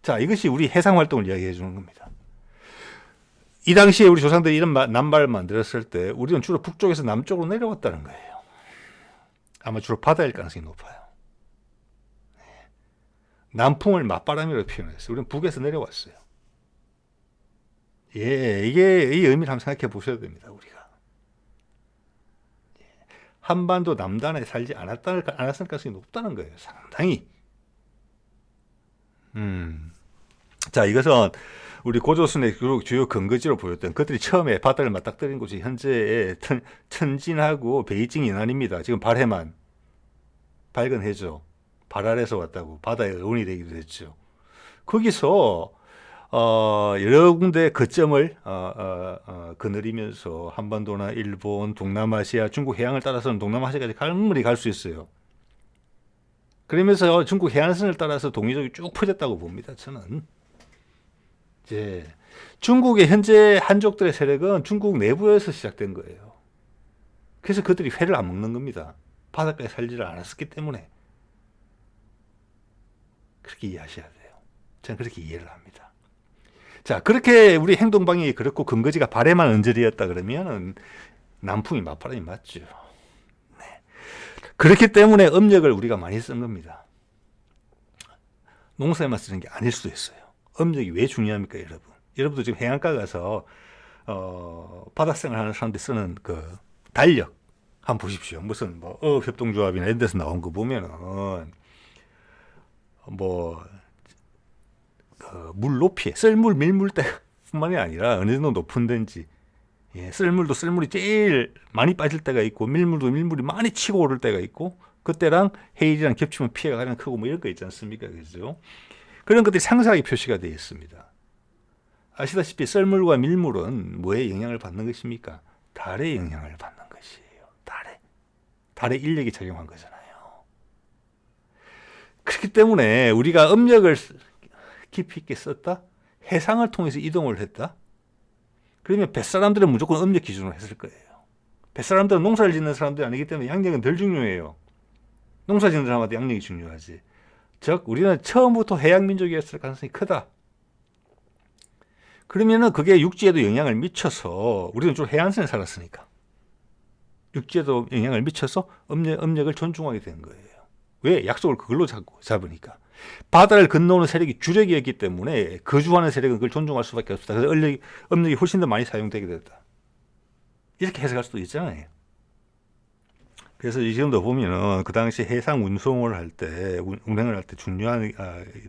자, 이것이 우리 해상활동을 이야기해 주는 겁니다. 이 당시에 우리 조상들이 이런 낱말을 만들었을 때 우리는 주로 북쪽에서 남쪽으로 내려왔다는 거예요. 아마 주로 바다일 가능성이 높아요. 남풍을 맞바람이라고 표현했어요. 우리는 북에서 내려왔어요. 예, 이게 이 의미를 한번 생각해 보셔야 됩니다. 우리가 한반도 남단에 살지 않았을 가능성이 높다는 거예요. 상당히. 자, 이것은 우리 고조선의 주요 근거지로 보였던 그들이 처음에 바다를 맞닥뜨린 곳이 현재의 천진하고 베이징 연안입니다. 지금 발해만 밝은 해죠. 발 아래서 왔다고 바다의 어원이 되기도 했죠. 거기서 여러 군데 거점을 거느리면서 한반도나 일본, 동남아시아, 중국 해양을 따라서는 동남아시아까지 갈무리 갈 수 있어요. 그러면서 중국 해안선을 따라서 동이족이 쭉 퍼졌다고 봅니다. 저는. 이제 중국의 현재 한족들의 세력은 중국 내부에서 시작된 거예요. 그래서 그들이 회를 안 먹는 겁니다. 바닷가에 살지를 않았었기 때문에. 그렇게 이해하셔야 돼요. 저는 그렇게 이해를 합니다. 자, 그렇게 우리 행동방이 그렇고 근거지가 발해만 언저리였다 그러면 남풍이 맞바람이 맞죠. 네. 그렇기 때문에 음력을 우리가 많이 쓴 겁니다. 농사에만 쓰는 게 아닐 수도 있어요. 음력이 왜 중요합니까, 여러분? 여러분도 지금 해안가 가서 바닷생활 하는 사람들이 쓰는 그 달력 한번 보십시오. 무슨 뭐 협동조합이나 이런 데서 나온 거 보면은 물 높이, 썰물, 밀물대뿐만이 아니라 어느 정도 높은 데인지, 썰물도 썰물이 제일 많이 빠질 때가 있고, 밀물도 밀물이 많이 치고 오를 때가 있고, 그때랑 해일이랑 겹치면 피해가 가장 크고 뭐 이런 거 있지 않습니까? 그죠? 그런 것들이 상세하게 표시가 되어 있습니다. 아시다시피 썰물과 밀물은 뭐에 영향을 받는 것입니까? 달의 영향을 받는 것이에요. 달의 인력이 작용한 거잖아요. 그렇기 때문에 우리가 음력을 깊이 있게 썼다? 해상을 통해서 이동을 했다? 그러면 뱃사람들은 무조건 음력 기준으로 했을 거예요. 뱃사람들은 농사를 짓는 사람들이 아니기 때문에 양력은 덜 중요해요. 농사 짓는 사람한테 양력이 중요하지. 즉 우리는 처음부터 해양민족이었을 가능성이 크다. 그러면은 그게 육지에도 영향을 미쳐서 우리는 좀 해안선에 살았으니까 육지에도 영향을 미쳐서 음력을 존중하게 된 거예요. 왜? 약속을 그걸로 잡으니까. 바다를 건너오는 세력이 주력이었기 때문에 거주하는 세력은 그걸 존중할 수밖에 없었다. 그래서 음력이 훨씬 더 많이 사용되게 됐다. 이렇게 해석할 수도 있잖아요. 그래서 지금도 보면은 그 당시 해상 운송을 할 때, 운행을 할 때 중요한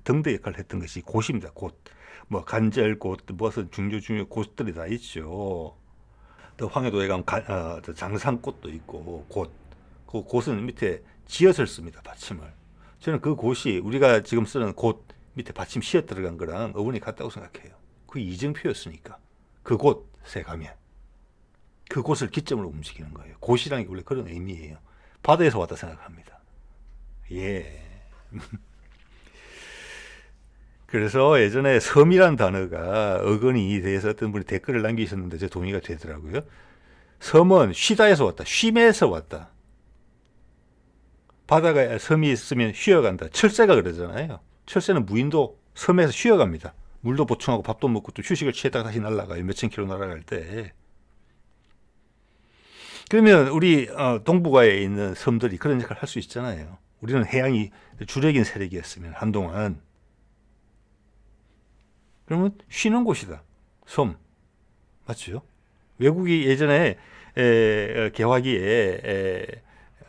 등대 역할을 했던 것이 곳입니다. 곳. 뭐 간절곶, 무슨 중요 곳들이 다 있죠. 또 황해도에 가면 장산꽃도 있고 곳. 그 곳은 밑에 지어서 씁니다. 받침을. 저는 그 곳이 우리가 지금 쓰는 곳 밑에 받침 씌어 들어간 거랑 어원이 같다고 생각해요. 그 이정표였으니까. 그 곳에 가면 그 곳을 기점으로 움직이는 거예요. 곳이라는 게 원래 그런 의미예요. 바다에서 왔다 생각합니다. 예. 그래서 예전에 섬이란 단어가 어근이 대해서 어떤 분이 댓글을 남기셨는데 제 동의가 되더라고요. 섬은 쉬다에서 왔다. 쉼에서 왔다. 바다가 섬이 있으면 쉬어간다. 철새가 그러잖아요. 철새는 무인도 섬에서 쉬어갑니다. 물도 보충하고 밥도 먹고 또 휴식을 취했다가 다시 날아가요. 몇천 킬로 날아갈 때. 그러면 우리 동북아에 있는 섬들이 그런 역할을 할 수 있잖아요. 우리는 해양이 주력인 세력이었으면 한동안. 그러면 쉬는 곳이다. 섬. 맞죠? 외국이 예전에 개화기에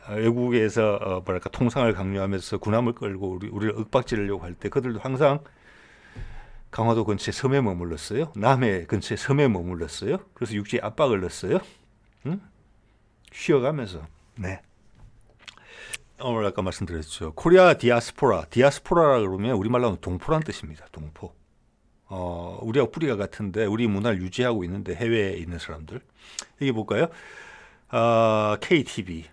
외국에서 뭐랄까 통상을 강요하면서 군함을 끌고 우리를 윽박지르려고 할 때 그들도 항상 강화도 근처에 섬에 머물렀어요. 남해 근처에 섬에 머물렀어요. 그래서 육지에 압박을 넣었어요. 응? 쉬어가면서. 네. 오늘 아까 말씀드렸죠. 코리아 디아스포라. 디아스포라라 그러면 우리말로 하면 동포란 뜻입니다. 동포. 우리하고 뿌리가 같은데 우리 문화를 유지하고 있는데 해외에 있는 사람들. 여기 볼까요? KTV.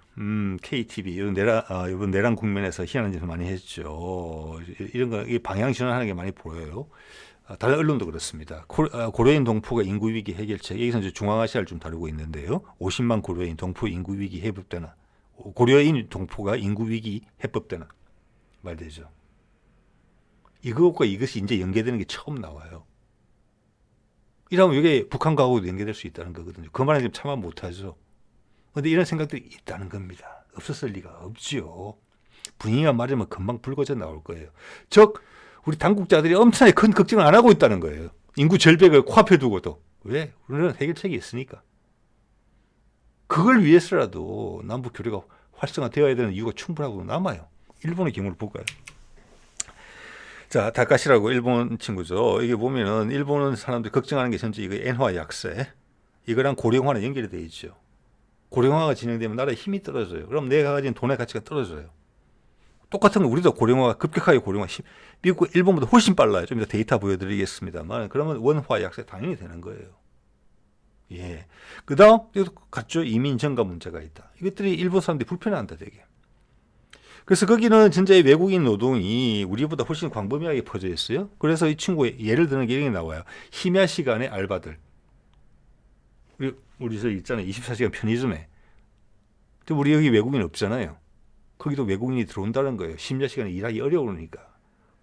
KTV. 이번 내란 국면에서 희한한 짓을 많이 했죠. 이런 거, 방향 전환하는 게 많이 보여요. 다른 언론도 그렇습니다. 고려인 동포가 인구 위기 해결책. 여기서 이제 중앙아시아를 좀 다루고 있는데요. 50만 고려인 동포 인구 위기 해법되나. 고려인 동포가 인구 위기 해법되나 말되죠. 이것과 이것이 이제 연계되는 게 처음 나와요. 이러면 이게 북한과도 연계될 수 있다는 거거든요. 그 말은 지금 참아 못하죠. 그런데 이런 생각들이 있다는 겁니다. 없었을 리가 없지요. 분위기가 맞으면 금방 불거져 나올 거예요. 즉 우리 당국자들이 엄청나게 큰 걱정을 안 하고 있다는 거예요. 인구 절벽을 코앞에 두고도. 왜? 우리는 해결책이 있으니까. 그걸 위해서라도 남북 교류가 활성화되어야 되는 이유가 충분하고 남아요. 일본의 경우를 볼까요? 자, 다카시라고 일본 친구죠. 이게 보면은 일본 사람들이 걱정하는 게 전체 이거 엔화 약세. 이거랑 고령화는 연결이 되어 있죠. 고령화가 진행되면 나라의 힘이 떨어져요. 그럼 내가 가진 돈의 가치가 떨어져요. 똑같은 거 우리도 고령화가 급격하게 고령화. 미국, 일본보다 훨씬 빨라요. 좀 이따 데이터 보여드리겠습니다만 그러면 원화 약세 당연히 되는 거예요. 예. 그 다음, 갔죠. 이민 증가 문제가 있다. 이것들이 일본 사람들이 불편해한다, 되게. 그래서 거기는 진짜 외국인 노동이 우리보다 훨씬 광범위하게 퍼져 있어요. 그래서 이 친구의 예를 드는 게 이런 게 나와요. 심야 시간에 알바들. 우리 저 있잖아요. 24시간 편의점에. 근데 우리 여기 외국인 없잖아요. 거기도 외국인이 들어온다는 거예요. 심야 시간에 일하기 어려우니까.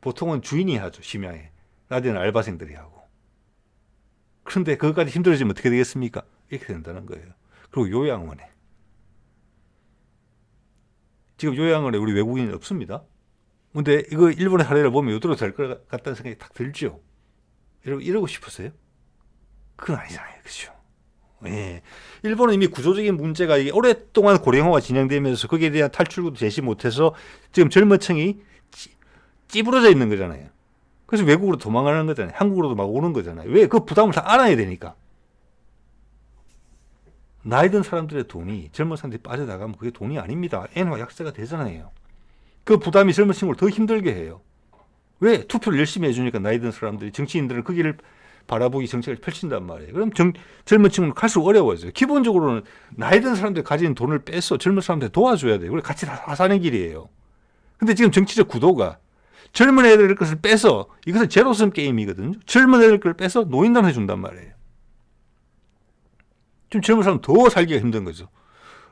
보통은 주인이 하죠. 심야에. 낮에는 알바생들이 하고. 그런데 그것까지 힘들어지면 어떻게 되겠습니까? 이렇게 된다는 거예요. 그리고 요양원에. 지금 요양원에 우리 외국인이 없습니다. 근데 이거 일본의 사례를 보면 이대로 될 것 같다는 생각이 딱 들죠. 이러고 싶으세요? 그건 아니잖아요. 그렇죠? 예. 일본은 이미 구조적인 문제가 이게 오랫동안 고령화가 진행되면서 거기에 대한 탈출구도 제시 못해서 지금 젊은 층이 찌부러져 있는 거잖아요. 그래서 외국으로 도망가는 거잖아요. 한국으로도 막 오는 거잖아요. 왜? 그 부담을 다 안아야 되니까. 나이 든 사람들의 돈이 젊은 사람들이 빠져나가면 그게 돈이 아닙니다. 엔화 약세가 되잖아요. 그 부담이 젊은 친구를 더 힘들게 해요. 왜? 투표를 열심히 해주니까 나이 든 사람들이, 정치인들은 그 길을 바라보기 정책을 펼친단 말이에요. 그럼 젊은 친구는 갈수록 어려워져요. 기본적으로는 나이 든 사람들이 가진 돈을 빼서 젊은 사람들 도와줘야 돼요. 그래 같이 다 사는 길이에요. 근데 지금 정치적 구도가 젊은 애들 것을 빼서, 이것은 제로섬 게임이거든요. 젊은 애들 걸 빼서 노인단 해준단 말이에요. 지금 젊은 사람 더 살기가 힘든 거죠.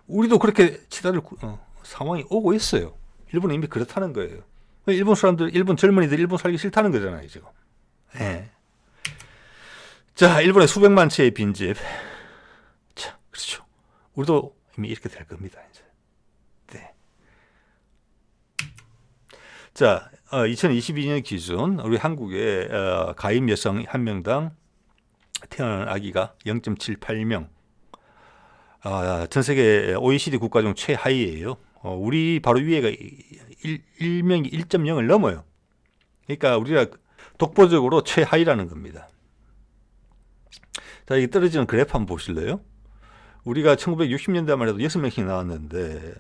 우리도 그렇게 치달을 상황이 오고 있어요. 일본은 이미 그렇다는 거예요. 일본 사람들, 일본 젊은이들 일본 살기 싫다는 거잖아요, 지금. 네. 자, 일본의 수백만 채의 빈집. 자, 그렇죠. 우리도 이미 이렇게 될 겁니다, 이제. 네. 자, 2022년 기준 우리 한국의 가임 여성 한 명당 태어난 아기가 0.78명. 전 세계 OECD 국가 중 최하위예요. 우리 바로 위에가 1명이 1.0을 넘어요. 그러니까 우리가 독보적으로 최하위라는 겁니다. 자, 이게 떨어지는 그래프 한번 보실래요? 우리가 1960년대만 해도 6명씩 나왔는데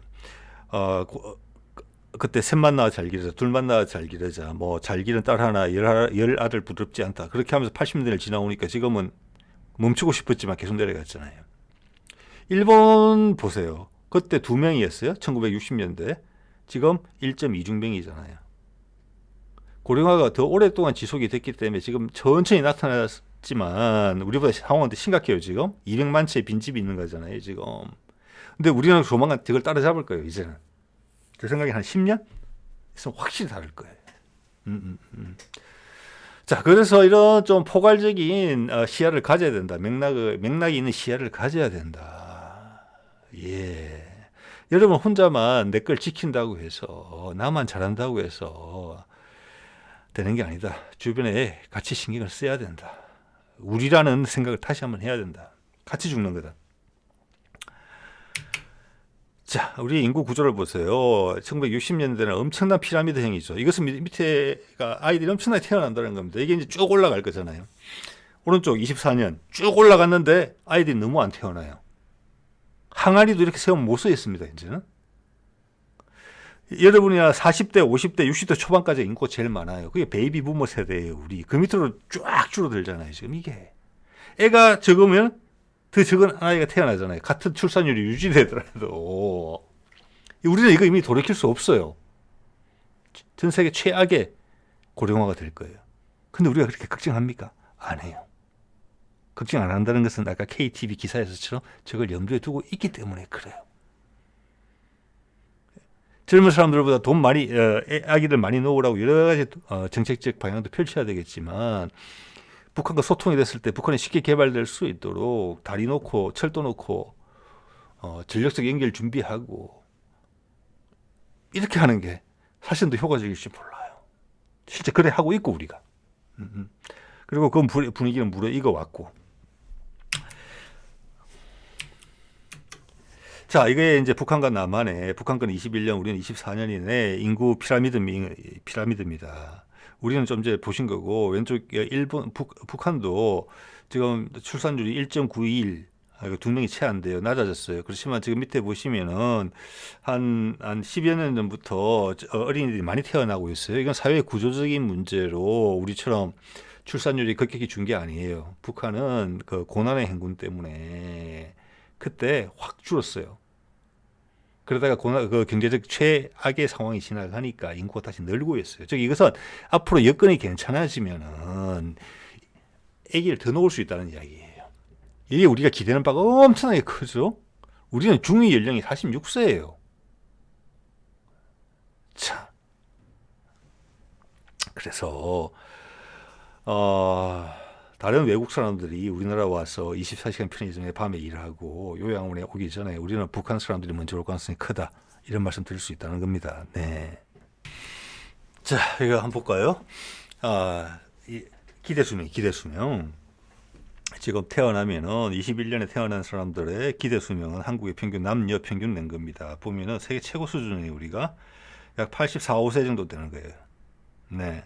그때 셋만 낳아 잘 기르자, 둘만 낳아 잘 기르자, 뭐 잘 기른 딸 하나, 열 아들 부럽지 않다. 그렇게 하면서 80년대를 지나오니까 지금은 멈추고 싶었지만 계속 내려갔잖아요. 일본 보세요. 그때 2명이었어요. 1960년대. 지금 1.2중병이잖아요. 고령화가 더 오랫동안 지속이 됐기 때문에 지금 천천히 나타났지만 우리보다 상황은 더 심각해요. 지금 200만 채 빈집이 있는 거잖아요. 지금. 근데 우리는 조만간 그걸 따라잡을 거예요. 이제는. 제 생각에 한 10년 있으면 확실히 다를 거예요. 자, 그래서 이런 좀 포괄적인 시야를 가져야 된다. 맥락이 있는 시야를 가져야 된다. 예. 여러분 혼자만 내 걸 지킨다고 해서, 나만 잘한다고 해서 되는 게 아니다. 주변에 같이 신경을 써야 된다. 우리라는 생각을 다시 한번 해야 된다. 같이 죽는 거다. 자, 우리 인구 구조를 보세요. 1960년대는 엄청난 피라미드형이죠. 이것은 밑에가 아이들이 엄청나게 태어난다는 겁니다. 이게 이제 쭉 올라갈 거잖아요. 오른쪽 24년 쭉 올라갔는데 아이들이 너무 안 태어나요. 항아리도 이렇게 세우면 못 써 있습니다. 이제는. 여러분이나 40대, 50대, 60대 초반까지 인구가 제일 많아요. 그게 베이비 부머 세대예요. 우리 그 밑으로 쫙 줄어들잖아요. 지금 이게. 애가 적으면 더 적은 아이가 태어나잖아요. 같은 출산율이 유지되더라도. 우리는 이거 이미 돌이킬 수 없어요. 전 세계 최악의 고령화가 될 거예요. 근데 우리가 그렇게 걱정합니까? 안 해요. 걱정 안 한다는 것은 아까 KTV 기사에서처럼 저걸 염두에 두고 있기 때문에 그래요. 젊은 사람들보다 돈 많이, 아기들 많이 놓으라고 여러 가지 정책적 방향도 펼쳐야 되겠지만, 북한과 소통이 됐을 때 북한이 쉽게 개발될 수 있도록 다리 놓고 철도 놓고 전력적 연결 준비하고 이렇게 하는 게 사실 더 효과적일지 몰라요. 실제 그래 하고 있고 우리가. 그리고 그 분위기는 무르익어 왔고. 자, 이게 이제 북한과 남한의, 북한 건 21년, 우리는 24년이네 인구 피라미드입니다. 우리는 좀 이제 보신 거고, 왼쪽 일본, 북한도 지금 출산율이 1.91, 2명이 채 안 돼요. 낮아졌어요. 그렇지만 지금 밑에 보시면은 한 10여 년 전부터 어린이들이 많이 태어나고 있어요. 이건 사회 구조적인 문제로 우리처럼 출산율이 급격히 준 게 아니에요. 북한은 그 고난의 행군 때문에 그때 확 줄었어요. 그러다가 그 경제적 최악의 상황이 지나가니까 인구가 다시 늘고 있어요. 즉 이것은 앞으로 여건이 괜찮아지면은 아기를 더 놓을 수 있다는 이야기예요. 이게 우리가 기대는 바가 엄청나게 크죠. 우리는 중위 연령이 46세예요. 자, 그래서 다른 외국 사람들이 우리나라 와서 24시간 편의점에 밤에 일하고 요양원에 오기 전에 우리는 북한 사람들이 먼저 올 가능성이 크다. 이런 말씀 드릴 수 있다는 겁니다. 네. 자, 이거 한번 볼까요? 기대수명. 지금 태어나면은 21년에 태어난 사람들의 기대수명은 한국의 평균, 남녀 평균 낸 겁니다. 보면은 세계 최고 수준이 우리가 약 84, 5세 정도 되는 거예요. 네.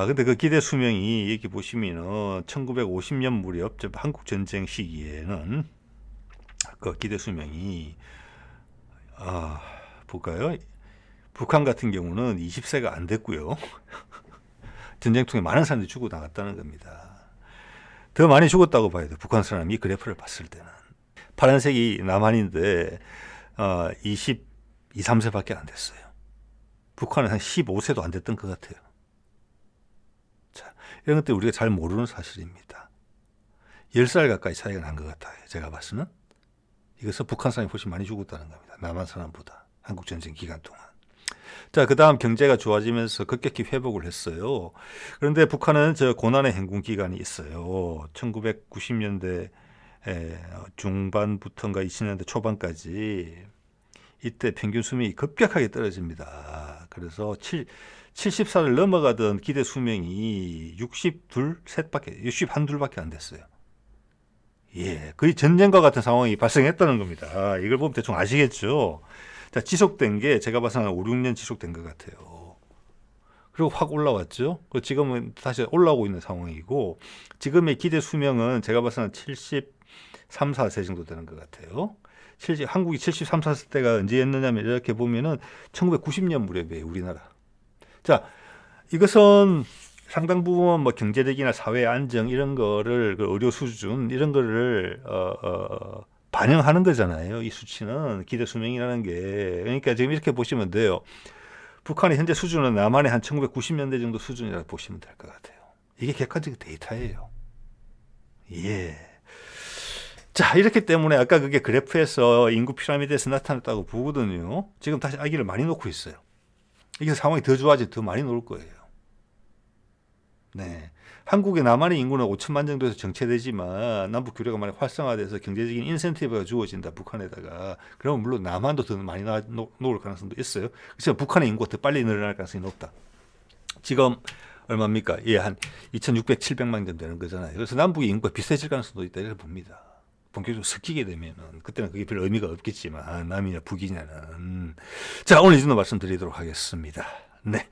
근데 그 기대 수명이 여기 보시면은 1950년 무렵 한국 전쟁 시기에는 그 기대 수명이 볼까요? 북한 같은 경우는 20세가 안 됐고요. 전쟁 통해 많은 사람들이 죽고 나갔다는 겁니다. 더 많이 죽었다고 봐야 돼요. 북한 사람이 그래프를 봤을 때는. 파란색이 남한인데 22, 3세밖에 안 됐어요. 북한은 한 15세도 안 됐던 것 같아요. 자, 이런 것들 우리가 잘 모르는 사실입니다. 10살 가까이 차이가 난 것 같아요. 제가 봐서는. 이것은 북한 사람이 훨씬 많이 죽었다는 겁니다. 남한 사람보다. 한국전쟁 기간 동안. 자, 그 다음 경제가 좋아지면서 급격히 회복을 했어요. 그런데 북한은 저 고난의 행군 기간이 있어요. 1990년대 중반부터인가 2000년대 초반까지 이때 평균 수명이 급격하게 떨어집니다. 그래서 70살을 넘어가던 기대 수명이 61밖에 안 됐어요. 예, 거의 전쟁과 같은 상황이 발생했다는 겁니다. 이걸 보면 대충 아시겠죠? 자, 지속된 게 제가 봐서는 5, 6년 지속된 것 같아요. 그리고 확 올라왔죠. 지금은 다시 올라오고 있는 상황이고, 지금의 기대 수명은 제가 봐서는 73, 4세 정도 되는 것 같아요. 한국이 73, 4세가 언제였느냐면 이렇게 보면은 1990년 무렵이에요, 우리나라. 자, 이것은 상당 부분 뭐 경제력이나 사회 안정 이런 거를 그 의료 수준 이런 거를 반영하는 거잖아요. 이 수치는 기대 수명이라는 게. 그러니까 지금 이렇게 보시면 돼요. 북한의 현재 수준은 남한의 한 1990년대 정도 수준이라고 보시면 될 것 같아요. 이게 객관적 데이터예요. 예. 자, 이렇기 때문에 아까 그게 그래프에서 인구 피라미드에서 나타났다고 보거든요. 지금 다시 아기를 많이 놓고 있어요. 이게 상황이 더 좋아지면 더 많이 놓을 거예요. 네. 한국의 남한의 인구는 5천만 정도에서 정체되지만 남북 교류가 많이 활성화돼서 경제적인 인센티브가 주어진다, 북한에다가. 그러면 물론 남한도 더 많이 놓을 가능성도 있어요. 그래서 북한의 인구가 더 빨리 늘어날 가능성이 높다. 지금 얼마입니까? 예, 한 2,600, 700만 정도 되는 거잖아요. 그래서 남북의 인구가 비슷해질 가능성도 있다 이렇게 봅니다. 본격적으로 섞이게 되면은 그때는 그게 별 의미가 없겠지만 남이냐 북이냐는. 자, 오늘 이 정도 말씀드리도록 하겠습니다. 네.